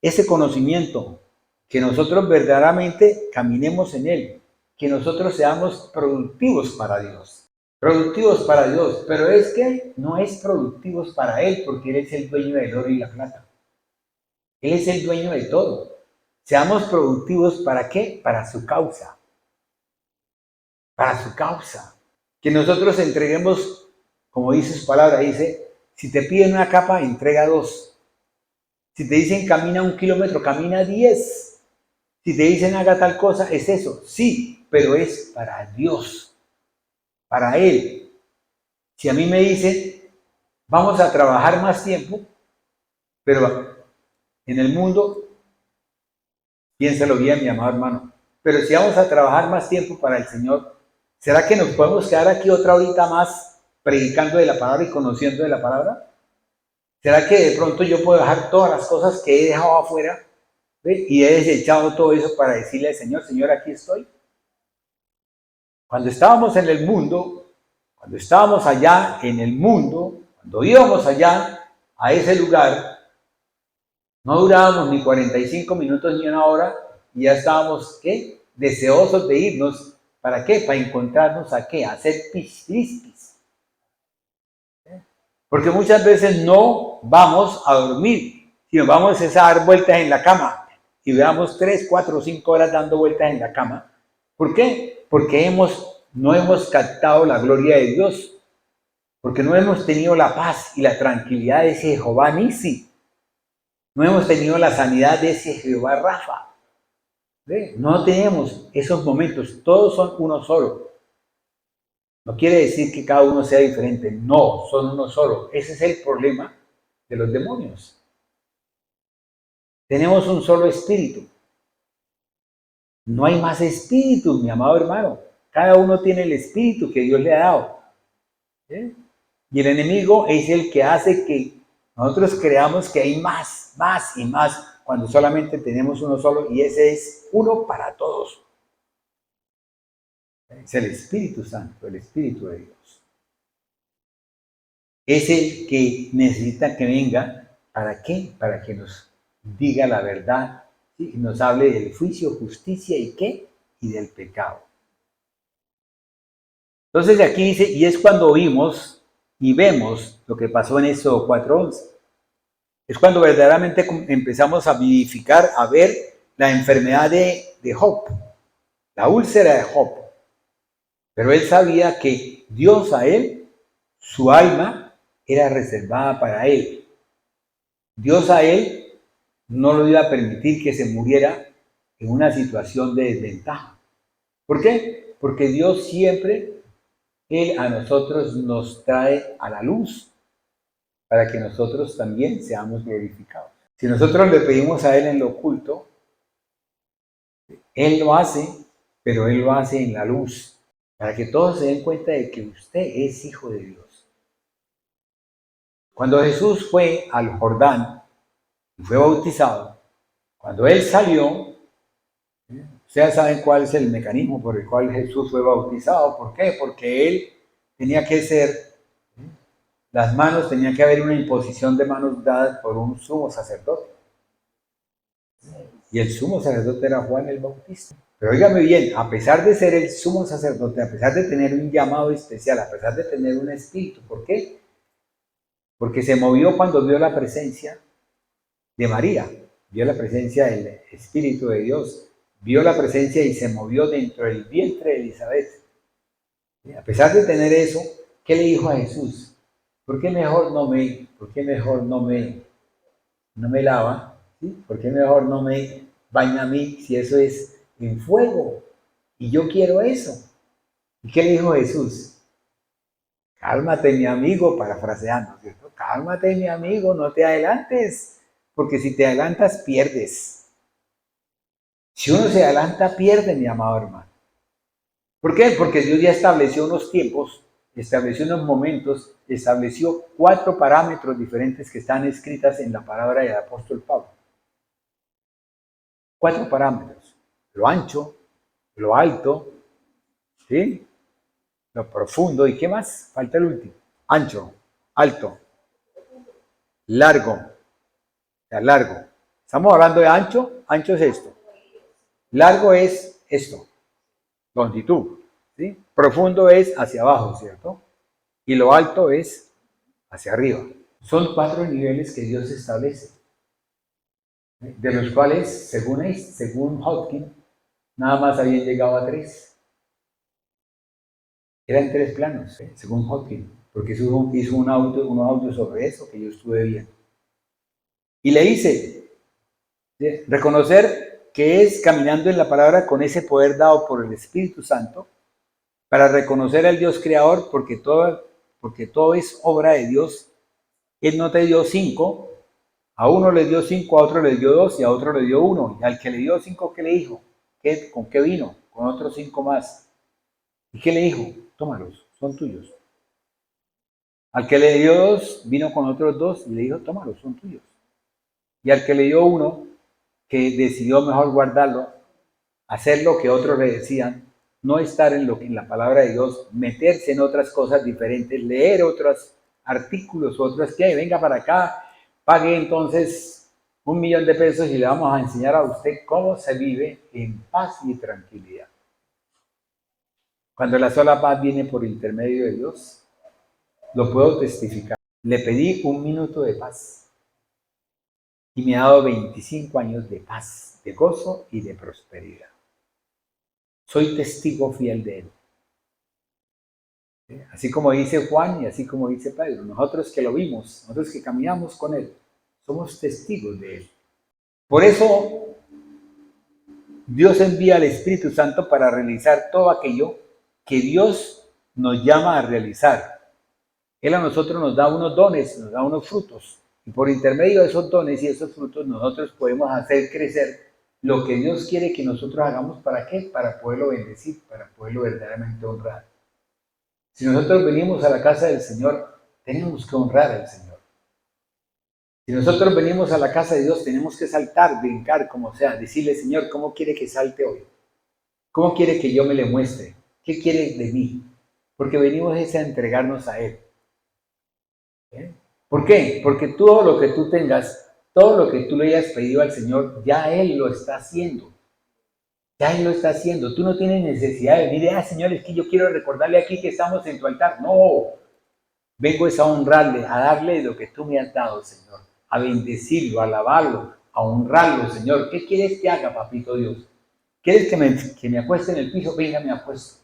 Speaker 2: ese conocimiento, que nosotros verdaderamente caminemos en Él, que nosotros seamos productivos para Dios. Productivos para Dios, pero es que no es productivos para Él, porque Él es el dueño del oro y la plata. Él es el dueño de todo. Seamos productivos, ¿para qué? Para su causa. Para su causa. Que nosotros entreguemos, como dice su palabra, dice, si te piden una capa, entrega 2. Si te dicen camina 1 kilómetro, camina 10. Si te dicen haga tal cosa, es eso. Sí, pero es para Dios. Para Él. Si a mí me dicen, vamos a trabajar más tiempo, pero en el mundo, piénselo bien, mi amado hermano, pero si vamos a trabajar más tiempo para el Señor, ¿será que nos podemos quedar aquí otra horita más predicando de la palabra y conociendo de la palabra? ¿Será que de pronto yo puedo dejar todas las cosas que he dejado afuera, ¿ve?, y he desechado todo eso para decirle al Señor, Señor, aquí estoy? Cuando estábamos en el mundo, cuando estábamos allá en el mundo, cuando íbamos allá a ese lugar, no durábamos ni 45 minutos ni una hora y ya estábamos, ¿qué?, deseosos de irnos. ¿Para qué? Para encontrarnos a qué, a hacer pispis. Porque muchas veces no vamos a dormir, sino vamos a dar vueltas en la cama y veamos 3, 4, 5 horas dando vueltas en la cama. ¿Por qué? Porque no hemos captado la gloria de Dios, porque no hemos tenido la paz y la tranquilidad de ese Jehová Nisi. No hemos tenido la sanidad de ese Jehová Rafa. ¿Sí? No tenemos esos momentos. Todos son uno solo. No quiere decir que cada uno sea diferente. No, son uno solo. Ese es el problema de los demonios. Tenemos un solo espíritu. No hay más espíritus, mi amado hermano. Cada uno tiene el espíritu que Dios le ha dado. ¿Sí? Y el enemigo es el que hace que nosotros creamos que hay más y más, cuando solamente tenemos uno solo, y ese es uno para todos. Es el Espíritu Santo, el Espíritu de Dios. Es el que necesita que venga. ¿Para qué? Para que nos diga la verdad, ¿sí? Y nos hable del juicio, justicia y qué, y del pecado. Entonces aquí dice, y es cuando oímos y vemos lo que pasó en Éxodo 4:11. Es cuando verdaderamente empezamos a vivificar, a ver la enfermedad de Job, la úlcera de Job. Pero él sabía que Dios a él, su alma, era reservada para él. Dios a él no lo iba a permitir que se muriera en una situación de desventaja. ¿Por qué? Porque Dios siempre, Él a nosotros nos trae a la luz para que nosotros también seamos glorificados. Si nosotros le pedimos a Él en lo oculto, Él lo hace, pero Él lo hace en la luz, para que todos se den cuenta de que usted es hijo de Dios. Cuando Jesús fue al Jordán y fue bautizado, cuando Él salió, ustedes saben cuál es el mecanismo por el cual Jesús fue bautizado. ¿Por qué? Porque Él tenía que ser, las manos, tenía que haber una imposición de manos dadas por un sumo sacerdote. Y el sumo sacerdote era Juan el Bautista. Pero óigame bien, a pesar de ser el sumo sacerdote, a pesar de tener un llamado especial, a pesar de tener un espíritu, ¿por qué? Porque se movió cuando vio la presencia de María, vio la presencia del Espíritu de Dios, vio la presencia y se movió dentro del vientre de Elizabeth. A pesar de tener eso, ¿qué le dijo a Jesús? ¿Por qué mejor no me lava? ¿Sí? ¿Por qué mejor no me baña a mí si eso es en fuego? Y yo quiero eso. ¿Y qué le dijo Jesús? Cálmate, mi amigo, parafraseando, ¿cierto? Cálmate, mi amigo, no te adelantes, porque si te adelantas, pierdes. Si uno se adelanta, pierde, mi amado hermano. ¿Por qué? Porque Dios ya estableció unos tiempos, estableció unos momentos, estableció 4 parámetros diferentes que están escritas en la palabra del apóstol Pablo. 4 parámetros: lo ancho, lo alto, ¿sí? Lo profundo, ¿y qué más? Falta el último. Ancho, alto, largo. O sea, largo. Estamos hablando de ancho. Ancho es esto. Largo es esto. Longitud. ¿Sí? Profundo es hacia abajo, ¿cierto? Y lo alto es hacia arriba. Son 4 niveles que Dios establece, de los cuales, según Hopkins, nada más habían llegado a 3. Eran 3 planos, según Hopkins, porque hizo un audio sobre eso que yo estuve viendo. Y le hice reconocer que es caminando en la palabra con ese poder dado por el Espíritu Santo, para reconocer al Dios creador, porque todo es obra de Dios. Él no te dio 5, a uno le dio 5, a otro le dio 2 y a otro le dio 1. Y al que le dio 5, ¿qué le dijo? ¿Con qué vino? Con otros 5 más. ¿Y qué le dijo? Tómalos, son tuyos. Al que le dio 2, vino con otros 2 y le dijo, tómalos, son tuyos. Y al que le dio 1, que decidió mejor guardarlo, hacer lo que otros le decían, no estar en la palabra de Dios, meterse en otras cosas diferentes, leer otros artículos, otros que venga para acá, pague entonces $1.000.000 y le vamos a enseñar a usted cómo se vive en paz y tranquilidad. Cuando la sola paz viene por intermedio de Dios, lo puedo testificar. Le pedí 1 minuto de paz y me ha dado 25 años de paz, de gozo y de prosperidad. Soy testigo fiel de él. Así como dice Juan y así como dice Pedro, nosotros que lo vimos, nosotros que caminamos con él, Somos testigos de Él. Por eso Dios envía al Espíritu Santo para realizar todo aquello que Dios nos llama a realizar. Él a nosotros nos da unos dones, nos da unos frutos. Y por intermedio de esos dones y esos frutos nosotros podemos hacer crecer lo que Dios quiere que nosotros hagamos. ¿Para qué? Para poderlo bendecir, para poderlo verdaderamente honrar. Si nosotros venimos a la casa del Señor, tenemos que honrar al Señor. Si nosotros venimos a la casa de Dios, tenemos que saltar, brincar, como sea, decirle, Señor, ¿cómo quiere que salte hoy? ¿Cómo quiere que yo me le muestre? ¿Qué quiere de mí? Porque venimos a entregarnos a Él. ¿Por qué? Porque todo lo que tú tengas, todo lo que tú le hayas pedido al Señor, ya Él lo está haciendo. Ya Él lo está haciendo. Tú no tienes necesidad de decir, Señor, es que yo quiero recordarle aquí que estamos en tu altar. No, vengo a honrarle, a darle lo que tú me has dado, Señor. A bendecirlo, a alabarlo, a honrarlo, Señor. ¿Qué quieres que haga, papito Dios? ¿Quieres que me acueste en el piso? Venga, me acuesto.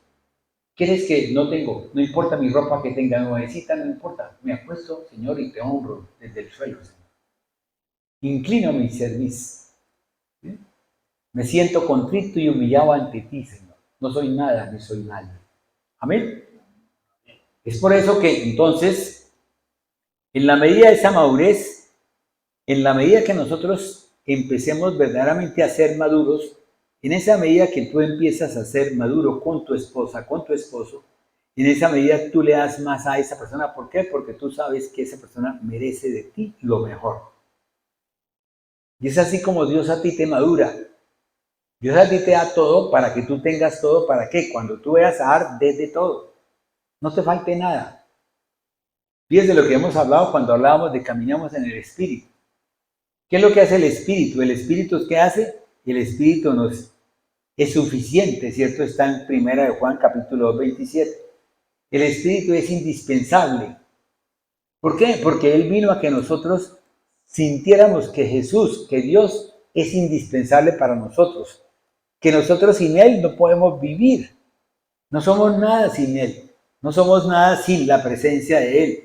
Speaker 2: ¿Quieres que no importa mi ropa que tenga nuevecita, no importa? Me acuesto, Señor, y te honro desde el suelo, Señor. Inclino mi servicio. ¿Sí? Me siento contrito y humillado ante ti, Señor. No soy nada, ni soy nadie. Amén. Es por eso que entonces, en la medida de esa madurez, en la medida que nosotros empecemos verdaderamente a ser maduros, en esa medida que tú empiezas a ser maduro con tu esposa, con tu esposo, en esa medida tú le das más a esa persona. ¿Por qué? Porque tú sabes que esa persona merece de ti lo mejor. Y es así como Dios a ti te madura. Dios a ti te da todo para que tú tengas todo. ¿Para qué? Cuando tú veas a dar, desde todo. No te falte nada. Fíjense lo que hemos hablado cuando hablábamos de caminamos en el Espíritu. ¿Qué es lo que hace el Espíritu? ¿El Espíritu qué hace? El Espíritu nos es suficiente, ¿cierto? Está en 1 de Juan capítulo 2, 27. El Espíritu es indispensable. ¿Por qué? Porque Él vino a que nosotros sintiéramos que Jesús, que Dios es indispensable para nosotros. Que nosotros sin Él no podemos vivir. No somos nada sin Él. No somos nada sin la presencia de Él.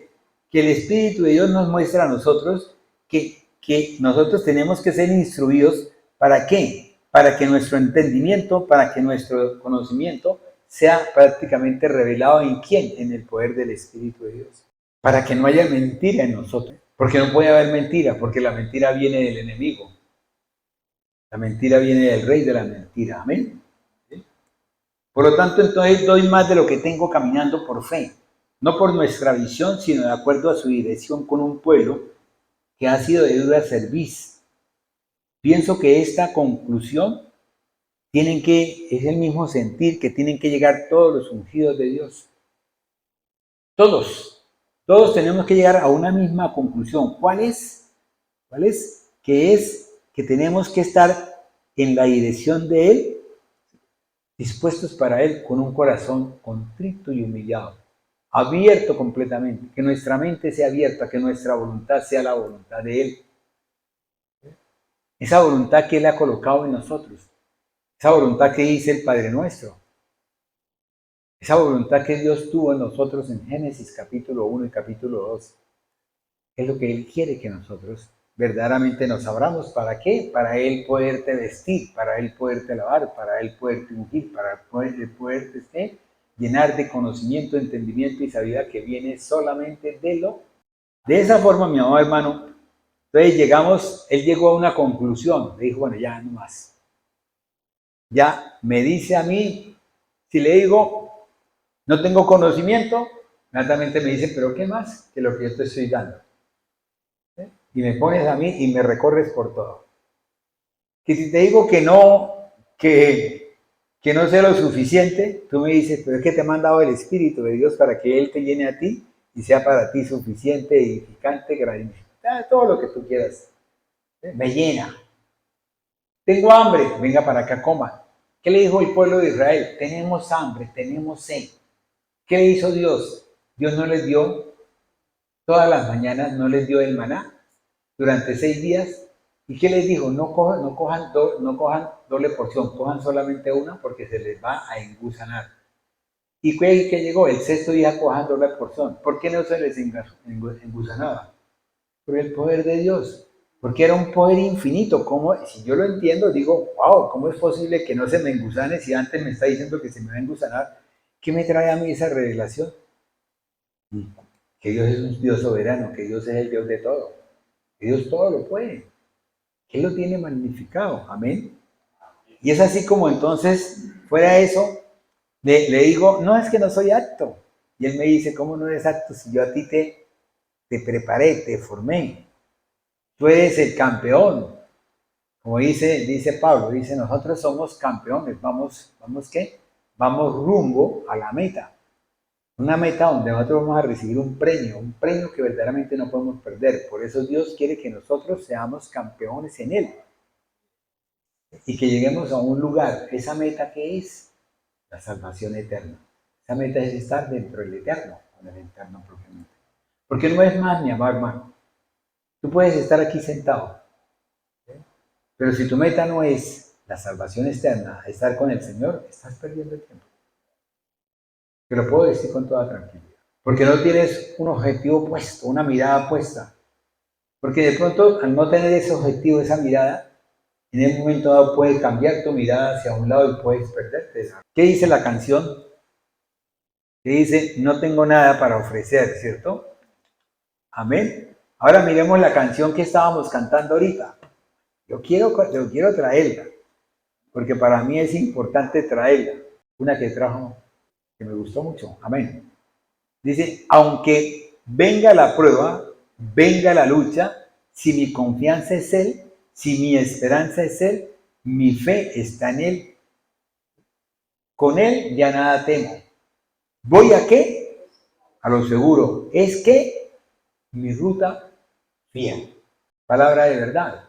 Speaker 2: Que el Espíritu de Dios nos muestra a nosotros que nosotros tenemos que ser instruidos. ¿Para qué? Para que nuestro entendimiento, para que nuestro conocimiento sea prácticamente revelado ¿en quién? En el poder del Espíritu de Dios. Para que no haya mentira en nosotros. Porque no puede haber mentira, porque la mentira viene del enemigo. La mentira viene del rey de la mentira. Amén. ¿Sí? Por lo tanto, entonces doy más de lo que tengo caminando por fe. No por nuestra visión, sino de acuerdo a su dirección con un pueblo que ha sido de dura cerviz. Pienso que esta conclusión es el mismo sentir que tienen que llegar todos los ungidos de Dios. Todos tenemos que llegar a una misma conclusión. ¿Cuál es? Que es que tenemos que estar en la dirección de Él, dispuestos para Él con un corazón contrito y humillado, abierto completamente, que nuestra mente sea abierta, que nuestra voluntad sea la voluntad de Él. Esa voluntad que Él ha colocado en nosotros, esa voluntad que dice el Padre Nuestro, esa voluntad que Dios tuvo en nosotros en Génesis capítulo 1 y capítulo 2, es lo que Él quiere que nosotros verdaderamente nos abramos. ¿Para qué? Para Él poderte vestir, para Él poderte lavar, para Él poderte ungir, para poderte llenar de conocimiento, entendimiento y sabiduría que viene solamente de esa forma, mi amado hermano. Entonces Él llegó a una conclusión, le dijo, bueno, ya no más. Ya me dice a mí, si le digo, no tengo conocimiento, inmediatamente me dice, pero ¿qué más que lo que yo te estoy dando? Y me pones a mí y me recorres por todo. Que si te digo que no sea lo suficiente, tú me dices, pero es que te ha mandado el Espíritu de Dios para que Él te llene a ti y sea para ti suficiente, edificante, gratificante, todo lo que tú quieras. Me llena. Tengo hambre, venga para acá, coma. ¿Qué le dijo el pueblo de Israel? Tenemos hambre, tenemos sed. ¿Qué le hizo Dios? Dios no les dio, todas las mañanas no les dio el maná durante 6 días. ¿Y qué les dijo? No cojan doble porción, cojan solamente una porque se les va a engusanar. ¿Y qué llegó? El 6.º día cojan doble porción. ¿Por qué no se les engusanaba? Por el poder de Dios. Porque era un poder infinito. ¿Cómo? Si yo lo entiendo, digo, wow, ¿cómo es posible que no se me engusane si antes me está diciendo que se me va a engusanar? ¿Qué me trae a mí esa revelación? Que Dios es un Dios soberano, que Dios es el Dios de todo, que Dios todo lo puede, que Él lo tiene magnificado. Amén. Y es así como entonces, fuera eso, le digo, no, es que no soy apto. Y él me dice, ¿cómo no eres apto si yo a ti te preparé, te formé? Tú eres el campeón. Como dice Pablo, dice, nosotros somos campeones, vamos ¿qué? Vamos rumbo a la meta. Una meta donde nosotros vamos a recibir un premio que verdaderamente no podemos perder. Por eso Dios quiere que nosotros seamos campeones en Él. Y que lleguemos a un lugar. ¿Esa meta qué es? La salvación eterna. Esa meta es estar dentro del eterno, en el eterno propiamente. Porque no es más, mi amado hermano. Tú puedes estar aquí sentado, ¿sí? Pero si tu meta no es la salvación externa, estar con el Señor, estás perdiendo el tiempo. Te lo puedo decir con toda tranquilidad. Porque no tienes un objetivo puesto, una mirada puesta. Porque de pronto, al no tener ese objetivo, esa mirada, en el momento dado puede cambiar tu mirada hacia un lado y puedes perderte. ¿Qué dice la canción? Que dice, no tengo nada para ofrecer, ¿cierto? Amén. Ahora miremos la canción que estábamos cantando ahorita. Yo quiero traerla, porque para mí es importante traerla. Una que trajo, que me gustó mucho. Amén. Dice, aunque venga la prueba, venga la lucha, si mi confianza es Él, si mi esperanza es Él, mi fe está en Él. Con Él ya nada temo. ¿Voy a qué? A lo seguro. Es que mi ruta fiel. Palabra de verdad.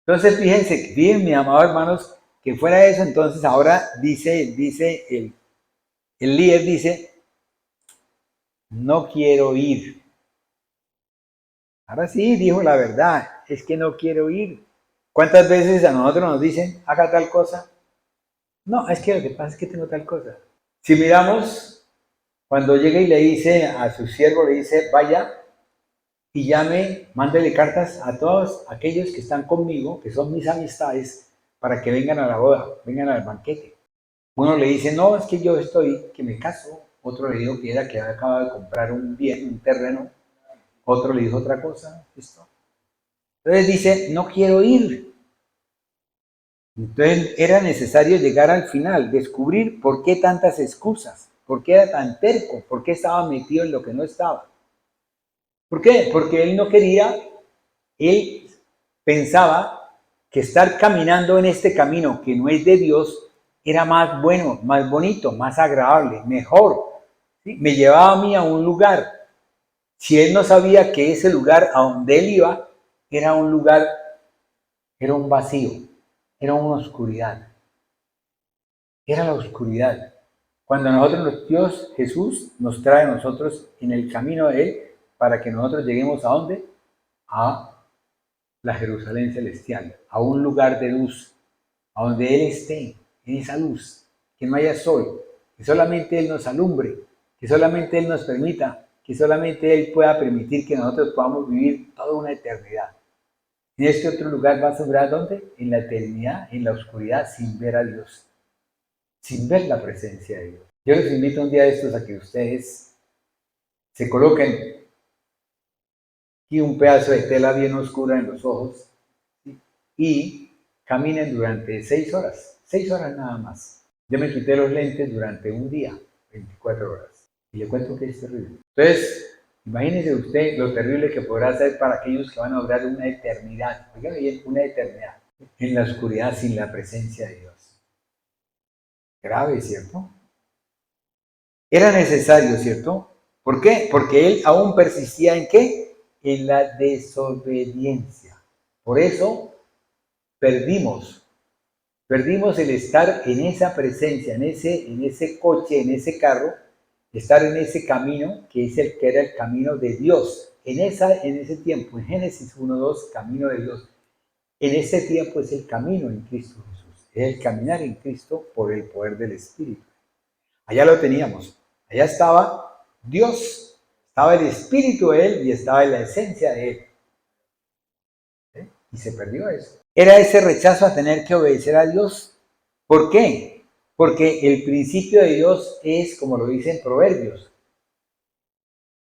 Speaker 2: Entonces, fíjense, bien, mis amados hermanos, que fuera eso, entonces ahora dice el líder, dice, no quiero ir. Ahora sí, dijo la verdad, es que no quiero ir. ¿Cuántas veces a nosotros nos dicen, haga tal cosa? No, es que lo que pasa es que tengo tal cosa. Si miramos, cuando llega y le dice a su siervo, le dice, vaya y llame, mándele cartas a todos aquellos que están conmigo, que son mis amistades, para que vengan a la boda, vengan al banquete. Uno le dice, no, es que yo estoy, que me caso. Otro le dijo que era que acaba de comprar un bien, un terreno. Otro le dijo otra cosa. ¿Listo? Entonces dice, no quiero ir. Entonces era necesario llegar al final, descubrir por qué tantas excusas, por qué era tan terco, por qué estaba metido en lo que no estaba. ¿Por qué? Porque él no quería, él pensaba que estar caminando en este camino que no es de Dios era más bueno, más bonito, más agradable, mejor. ¿Sí? Me llevaba a mí a un lugar. Si él no sabía que ese lugar a donde él iba era un lugar, era un vacío, era una oscuridad. Era la oscuridad. Cuando nosotros, Dios, Jesús, nos trae a nosotros en el camino de Él para que nosotros lleguemos a ¿dónde? A la Jerusalén celestial, a un lugar de luz, a donde Él esté, en esa luz, que no haya sol, que solamente Él nos alumbre, que solamente Él nos permita, que solamente Él pueda permitir que nosotros podamos vivir toda una eternidad. En este otro lugar vas a durar ¿dónde? En la eternidad, en la oscuridad, sin ver a Dios, sin ver la presencia de Dios. Yo les invito un día de estos a que ustedes se coloquen aquí un pedazo de tela bien oscura en los ojos, ¿sí? Y caminen durante 6 horas nada más. Yo me quité los lentes durante un día, 24 horas. Y le cuento que es terrible. Entonces, imagínense usted lo terrible que podrá ser para aquellos que van a durar una eternidad. Oigan bien, una eternidad en la oscuridad sin la presencia de Dios. Grave, ¿cierto? Era necesario, ¿cierto? ¿Por qué? Porque él aún persistía ¿en qué? En la desobediencia. Por eso perdimos el estar en esa presencia, en ese coche, en ese carro, estar en ese camino que es el que era el camino de Dios. En ese tiempo, en Génesis 1:2, camino de Dios. En ese tiempo es el camino en Cristo Jesús. Es el caminar en Cristo por el poder del Espíritu. Allá lo teníamos. Allá estaba Dios, estaba el Espíritu de Él y estaba en la esencia de Él. Y se perdió eso. Era ese rechazo a tener que obedecer a Dios. ¿Por qué? Porque el principio de Dios es, como lo dicen Proverbios,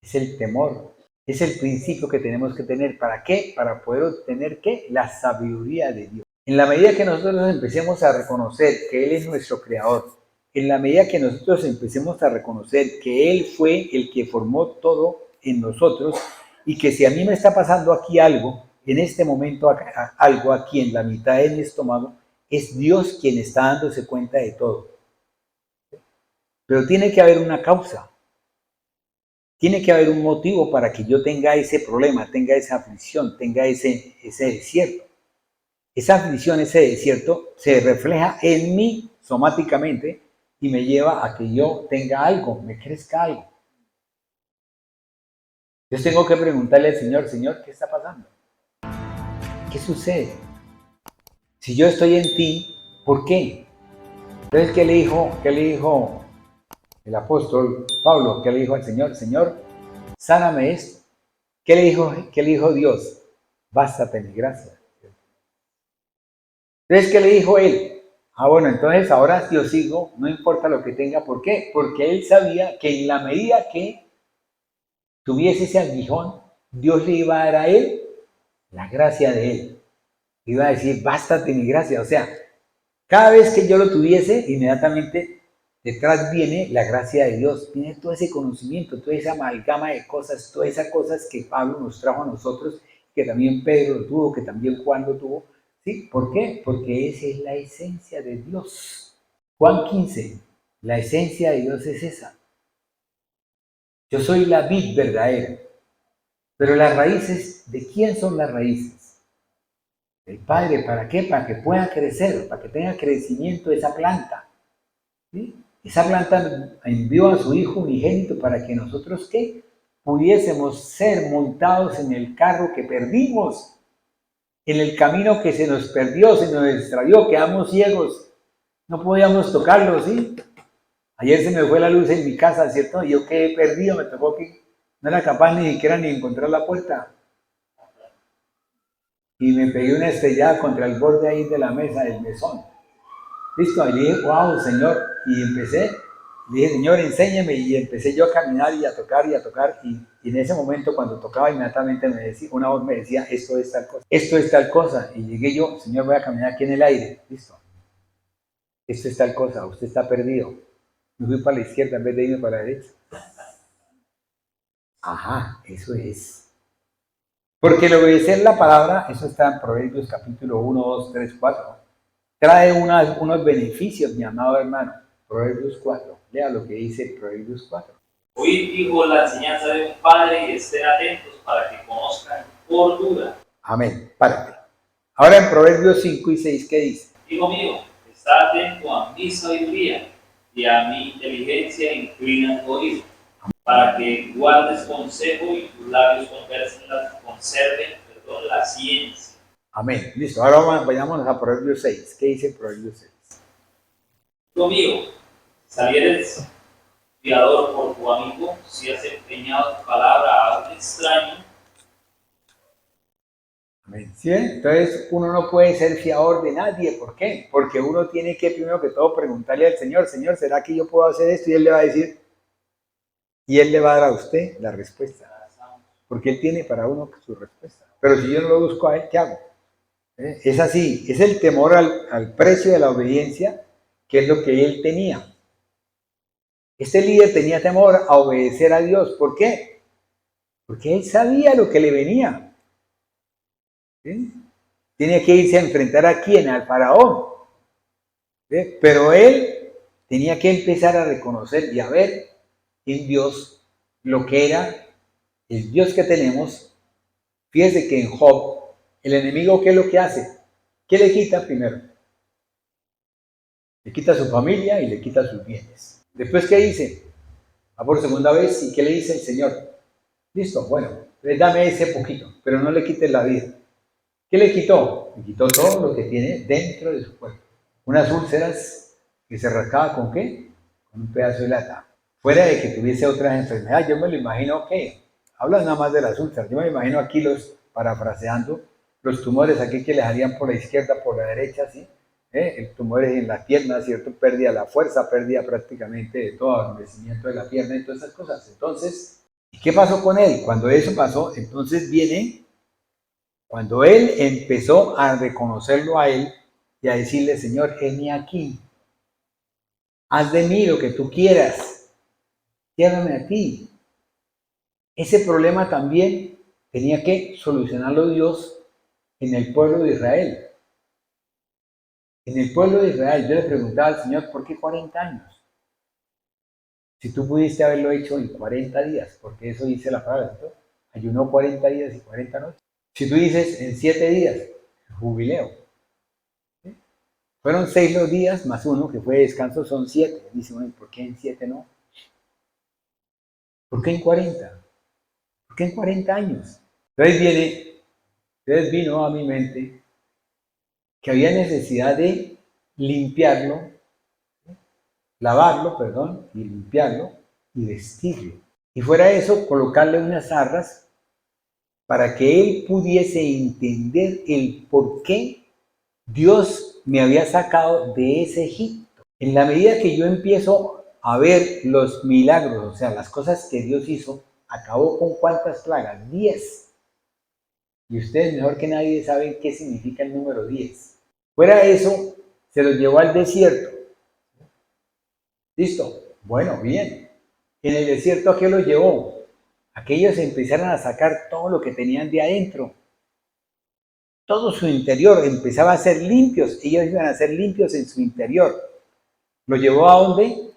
Speaker 2: es el temor. Es el principio que tenemos que tener. ¿Para qué? Para poder obtener, ¿qué? La sabiduría de Dios. En la medida que nosotros empecemos a reconocer que Él es nuestro creador, en la medida que nosotros empecemos a reconocer que Él fue el que formó todo en nosotros y que si a mí me está pasando aquí algo, en este momento algo aquí en la mitad de mi estómago, es Dios quien está dándose cuenta de todo. Pero tiene que haber una causa. Tiene que haber un motivo para que yo tenga ese problema, tenga esa aflicción, tenga ese desierto. Esa aflicción, ese desierto, se refleja en mí somáticamente y me lleva a que yo tenga algo, me crezca algo. Yo tengo que preguntarle al Señor, Señor, ¿qué está pasando? ¿Qué sucede? Si yo estoy en ti, ¿por qué? Entonces, ¿qué le dijo el apóstol Pablo? ¿Qué le dijo al Señor? Señor, sáname esto. ¿Qué le dijo Dios? Bástate mi gracia. Entonces, ¿qué le dijo él? Bueno, entonces ahora yo sigo, no importa lo que tenga. ¿Por qué? Porque él sabía que en la medida que tuviese ese aguijón, Dios le iba a dar a él la gracia de él. Iba a decir, bástate mi gracia. O sea, cada vez que yo lo tuviese, inmediatamente detrás viene la gracia de Dios. Viene todo ese conocimiento, toda esa amalgama de cosas, todas esas cosas que Pablo nos trajo a nosotros, que también Pedro lo tuvo, que también Juan lo tuvo. ¿Sí? ¿Por qué? Porque esa es la esencia de Dios. Juan 15, la esencia de Dios es esa. Yo soy la vid verdadera. Pero las raíces, ¿de quién son las raíces? Del Padre. ¿Para qué? Para que pueda crecer, para que tenga crecimiento esa planta. ¿Sí? Esa planta envió a su Hijo unigénito para que nosotros, ¿qué? Pudiésemos ser montados en el carro que perdimos. En el camino que se nos perdió, se nos extravió, quedamos ciegos, no podíamos tocarlo, ¿sí? Ayer se me fue la luz en mi casa, ¿cierto? Y yo quedé perdido, me tocó que no era capaz ni siquiera ni encontrar la puerta. Y me pegué una estrellada contra el borde ahí de la mesa, del mesón. Listo, y le dije, wow, Señor, y empecé, le dije, Señor, enséñeme, y empecé yo a caminar y a tocar, y en ese momento cuando tocaba inmediatamente una voz me decía, esto es tal cosa, esto es tal cosa, y llegué yo, Señor, voy a caminar aquí en el aire, listo, esto es tal cosa, usted está perdido, me fui para la izquierda en vez de irme para la derecha. Ajá, eso es. Porque el obedecer la palabra, eso está en Proverbios capítulo 1, 2, 3, 4, trae unos beneficios, mi amado hermano. Proverbios 4. Lea lo que dice Proverbios 4.
Speaker 3: Oíd, dijo, la enseñanza de un padre y estén atentos para que conozcan por dura.
Speaker 2: Amén. Párate. Ahora en Proverbios 5 y 6, ¿qué dice?
Speaker 3: Hijo mío, está atento a mi sabiduría y a mi inteligencia inclina tu oído, para que guardes consejo y tus labios conserven la ciencia.
Speaker 2: Amén. Listo. Ahora vayámonos a Proverbios 6. ¿Qué dice Proverbios 6?
Speaker 3: Hijo mío, salieres fiador por tu amigo, si has empeñado tu palabra a un extraño.
Speaker 2: Amén. ¿Sí? Entonces uno no puede ser fiador de nadie. ¿Por qué? Porque uno tiene que primero que todo preguntarle al Señor, Señor, ¿será que yo puedo hacer esto? Y Él le va a decir, y Él le va a dar a usted la respuesta. Porque Él tiene para uno su respuesta. Pero si yo no lo busco a Él, ¿qué hago? Es así, es el temor al precio de la obediencia, que es lo que él tenía. Este líder tenía temor a obedecer a Dios. ¿Por qué? Porque él sabía lo que le venía. ¿Sí? Tenía que irse a enfrentar a quién, al faraón. ¿Sí? Pero él tenía que empezar a reconocer y a ver en Dios lo que era el Dios que tenemos. Fíjese que en Job, el enemigo, ¿qué es lo que hace? ¿Qué le quita primero? Le quita su familia y le quita sus bienes. Después, ¿qué dice? Va por segunda vez, ¿y qué le dice el Señor? Listo, bueno, dame ese poquito, pero no le quites la vida. ¿Qué le quitó? Le quitó todo lo que tiene dentro de su cuerpo. Unas úlceras que se rascaba ¿con qué? Con un pedazo de lata. Fuera de que tuviese otras enfermedades, yo me lo imagino que, hablan nada más de las úlceras, yo me lo imagino aquí parafraseando, los tumores aquí que les harían por la izquierda, por la derecha, ¿sí? El tumor es en la pierna, ¿cierto? Pérdida de la fuerza, pérdida prácticamente de todo, adormecimiento de la pierna y todas esas cosas. Entonces, ¿qué pasó con él? Cuando eso pasó, entonces viene, cuando él empezó a reconocerlo a él y a decirle, Señor, heme aquí, haz de mí lo que tú quieras, llévame a ti. Ese problema también tenía que solucionarlo Dios en el pueblo de Israel. En el pueblo de Israel, yo le preguntaba al Señor, ¿por qué 40 años? Si tú pudiste haberlo hecho en 40 días, porque eso dice la palabra, ¿no? Ayunó 40 días y 40 noches. Si tú dices en 7 días, jubileo. ¿Sí? Fueron 6 los días más uno, que fue descanso, son 7. Dice uno, ¿por qué en 7 no? ¿Por qué en 40? ¿Por qué en 40 años? Entonces vino a mi mente que había necesidad de limpiarlo, lavarlo, perdón, y limpiarlo y vestirlo. Y fuera eso, colocarle unas arras para que él pudiese entender el por qué Dios me había sacado de ese Egipto. En la medida que yo empiezo a ver los milagros, o sea, las cosas que Dios hizo, acabó con ¿cuántas plagas? 10. Y ustedes mejor que nadie saben qué significa el número 10. Fuera eso, se los llevó al desierto. ¿Listo? Bueno, bien. En el desierto, ¿a qué los llevó? A que ellos empezaran a sacar todo lo que tenían de adentro. Todo su interior empezaba a ser limpios. Ellos iban a ser limpios en su interior. ¿Lo llevó a dónde?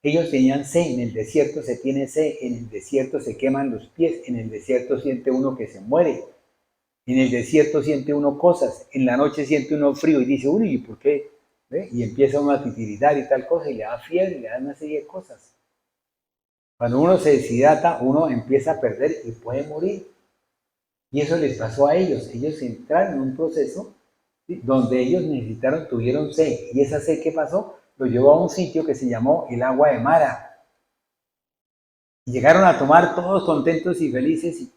Speaker 2: Ellos tenían sed. En el desierto se tiene sed. En el desierto se queman los pies. En el desierto siente uno que se muere. En el desierto siente uno cosas, en la noche siente uno frío y dice, uy, ¿y por qué? ¿Ve? Y empieza uno a titiritar y tal cosa y le da fiebre y le da una serie de cosas. Cuando uno se deshidrata, uno empieza a perder y puede morir. Y eso les pasó a ellos. Ellos entraron en un proceso, ¿sí?, donde ellos tuvieron sed. Y esa sed, ¿qué pasó? Lo llevó a un sitio que se llamó el agua de Mara. Y llegaron a tomar todos contentos y felices y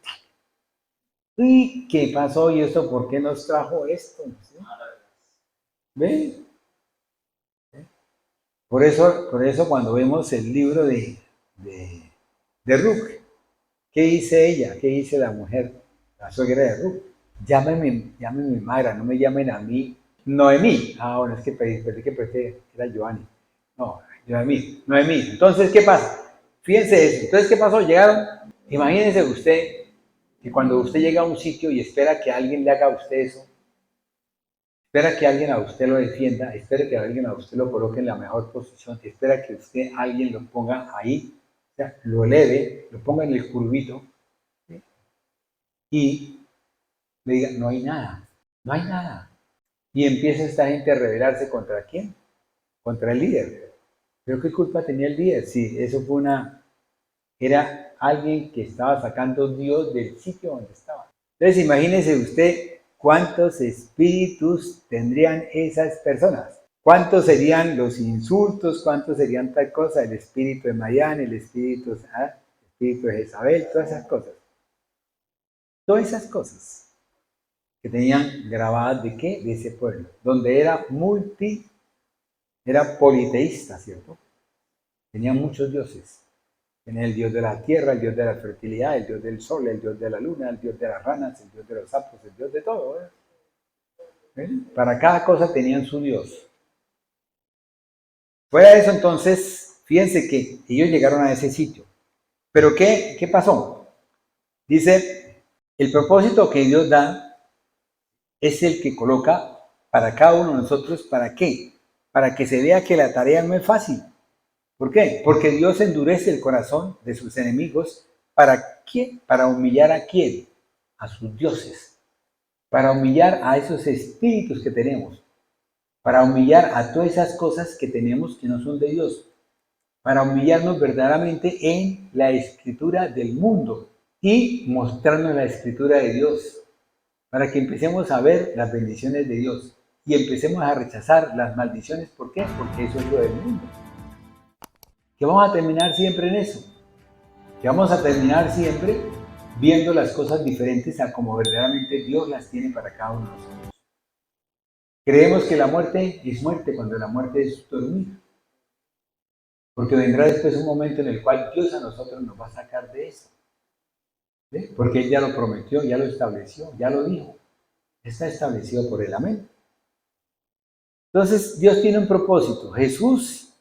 Speaker 2: uy, ¿qué pasó? ¿Y esto por qué nos trajo esto? ¿Sí? ¿Ven? Por eso cuando vemos el libro de Ruth, ¿qué dice ella? ¿Qué dice la mujer, la suegra de Ruth? Llámeme Mara, no me llamen a mí Noemí. Ah, bueno, es que perdí que era Joanny. No, Noemí. Entonces, ¿qué pasa? Fíjense eso. Entonces, ¿qué pasó? Llegaron, imagínense usted, que cuando usted llega a un sitio y espera que alguien le haga a usted eso, espera que alguien a usted lo defienda, espera que alguien a usted lo coloque en la mejor posición, espera que alguien lo ponga ahí, o sea, lo eleve, lo ponga en el curvito, ¿sí?, y le diga, no hay nada, no hay nada. Y empieza esta gente a rebelarse ¿contra quién? Contra el líder. ¿Pero qué culpa tenía el líder? Sí, eso era alguien que estaba sacando a Dios del sitio donde estaba. Entonces imagínese usted cuántos espíritus tendrían esas personas. ¿Cuántos serían los insultos? ¿Cuántos serían tal cosa? El espíritu de Mayán, el espíritu de Jezabel, todas esas cosas. Todas esas cosas que tenían grabadas ¿de qué? De ese pueblo, donde era politeísta, ¿cierto? Tenía muchos dioses. Tenía el dios de la tierra, el dios de la fertilidad, el dios del sol, el dios de la luna, el dios de las ranas, el dios de los sapos, el dios de todo. Para cada cosa tenían su dios. Fuera de eso, entonces, fíjense que ellos llegaron a ese sitio. ¿Pero qué pasó? Dice, el propósito que Dios da es el que coloca para cada uno de nosotros. ¿Para qué? Para que se vea que la tarea no es fácil. ¿Por qué? Porque Dios endurece el corazón de sus enemigos. ¿Para qué? Para humillar ¿a quién? A sus dioses. Para humillar a esos espíritus que tenemos. Para humillar a todas esas cosas que tenemos que no son de Dios. Para humillarnos verdaderamente en la escritura del mundo y mostrarnos la escritura de Dios. Para que empecemos a ver las bendiciones de Dios y empecemos a rechazar las maldiciones. ¿Por qué? Porque eso es lo del mundo. Que vamos a terminar siempre en eso, que vamos a terminar siempre viendo las cosas diferentes a como verdaderamente Dios las tiene para cada uno de nosotros. Creemos que la muerte es muerte cuando la muerte es dormir. Porque vendrá después un momento en el cual Dios a nosotros nos va a sacar de eso. ¿Ve? Porque Él ya lo prometió, ya lo estableció, ya lo dijo. Está establecido por Él. Amén. Entonces, Dios tiene un propósito. Jesús,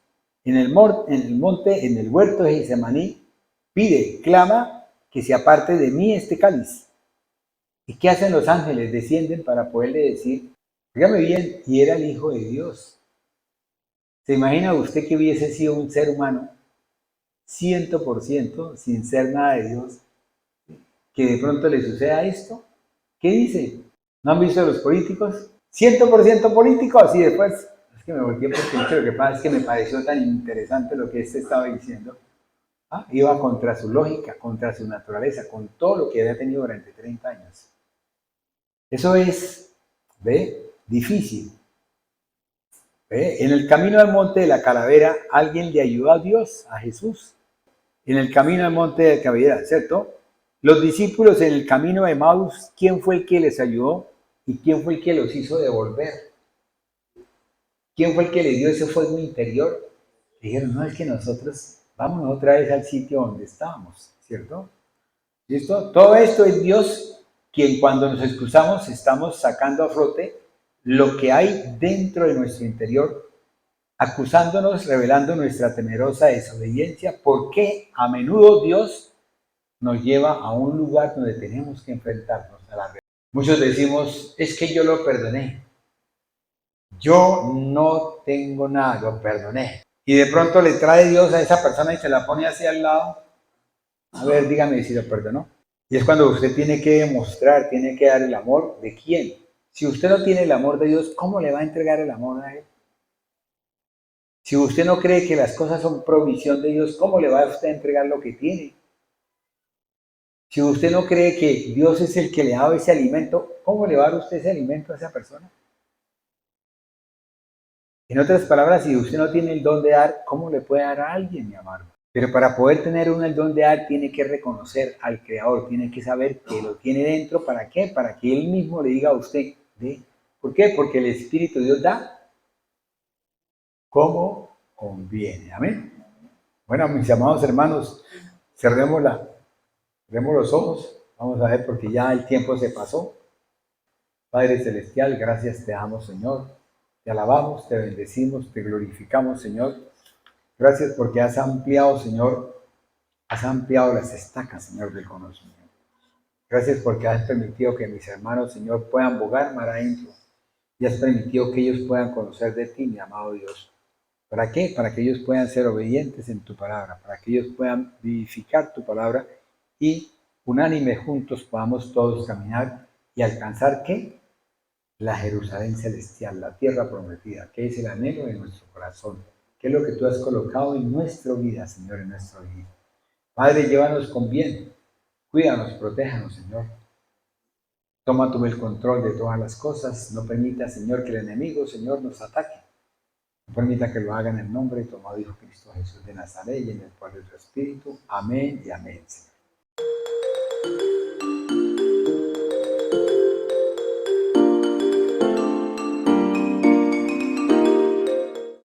Speaker 2: en el monte, en el huerto de Getsemaní, pide, clama, que se aparte de mí este cáliz. ¿Y qué hacen los ángeles? Descienden para poderle decir, dígame bien, y era el Hijo de Dios. ¿Se imagina usted que hubiese sido un ser humano 100% sin ser nada de Dios, que de pronto le suceda esto? ¿Qué dice? ¿No han visto a los políticos? 100% políticos, y después, es que me volteé porque lo que pasa es que me pareció tan interesante lo que estaba diciendo. Iba contra su lógica, contra su naturaleza, con todo lo que había tenido durante 30 años. Eso es, ¿ve? Difícil. ¿Ve? En el camino al monte de la calavera, alguien le ayudó a Dios, a Jesús. En el camino al monte de la calavera, ¿cierto? Los discípulos en el camino de Emaús, ¿quién fue el que les ayudó? ¿Y quién fue el que los hizo devolver? ¿Quién fue el que les dio ese fuego interior? Dijeron, no, es que nosotros vámonos otra vez al sitio donde estábamos, ¿cierto? ¿Listo? Todo esto es Dios quien cuando nos excusamos estamos sacando a flote lo que hay dentro de nuestro interior, acusándonos, revelando nuestra temerosa desobediencia, porque a menudo Dios nos lleva a un lugar donde tenemos que enfrentarnos a la realidad. Muchos decimos, es que yo lo perdoné. Yo no tengo nada, lo perdoné. Y de pronto le trae Dios a esa persona y se la pone hacia al lado. A ver, dígame si lo perdonó. Y es cuando usted tiene que demostrar, tiene que dar el amor de quién. Si usted no tiene el amor de Dios, ¿cómo le va a entregar el amor a Él? Si usted no cree que las cosas son provisión de Dios, ¿cómo le va a usted a entregar lo que tiene? Si usted no cree que Dios es el que le ha dado ese alimento, ¿cómo le va a dar usted ese alimento a esa persona? En otras palabras, si usted no tiene el don de dar, ¿cómo le puede dar a alguien, mi amado? Pero para poder tener el don de dar, tiene que reconocer al Creador, tiene que saber que lo tiene dentro. ¿Para qué? Para que Él mismo le diga a usted, ¿de? ¿Por qué? Porque el Espíritu de Dios da como conviene. Amén. Bueno, mis amados hermanos, cerremos los ojos. Vamos a ver porque ya el tiempo se pasó. Padre Celestial, gracias te damos, Señor. Te alabamos, te bendecimos, te glorificamos, Señor. Gracias porque has ampliado, Señor, has ampliado las estacas, Señor, del conocimiento. Gracias porque has permitido que mis hermanos, Señor, puedan bogar mar adentro. Y has permitido que ellos puedan conocer de ti, mi amado Dios. ¿Para qué? Para que ellos puedan ser obedientes en tu palabra, para que ellos puedan vivificar tu palabra y unánime juntos podamos todos caminar y alcanzar, ¿qué? La Jerusalén celestial, la tierra prometida, que es el anhelo de nuestro corazón, que es lo que tú has colocado en nuestra vida, Señor, en nuestra vida. Padre, llévanos con bien, cuídanos, protéjanos, Señor. Toma tú el control de todas las cosas, no permita, Señor, que el enemigo, Señor, nos ataque. No permita que lo haga en el nombre de tu amado Hijo Cristo Jesús de Nazaret y en el poder de tu Espíritu. Amén y amén, Señor.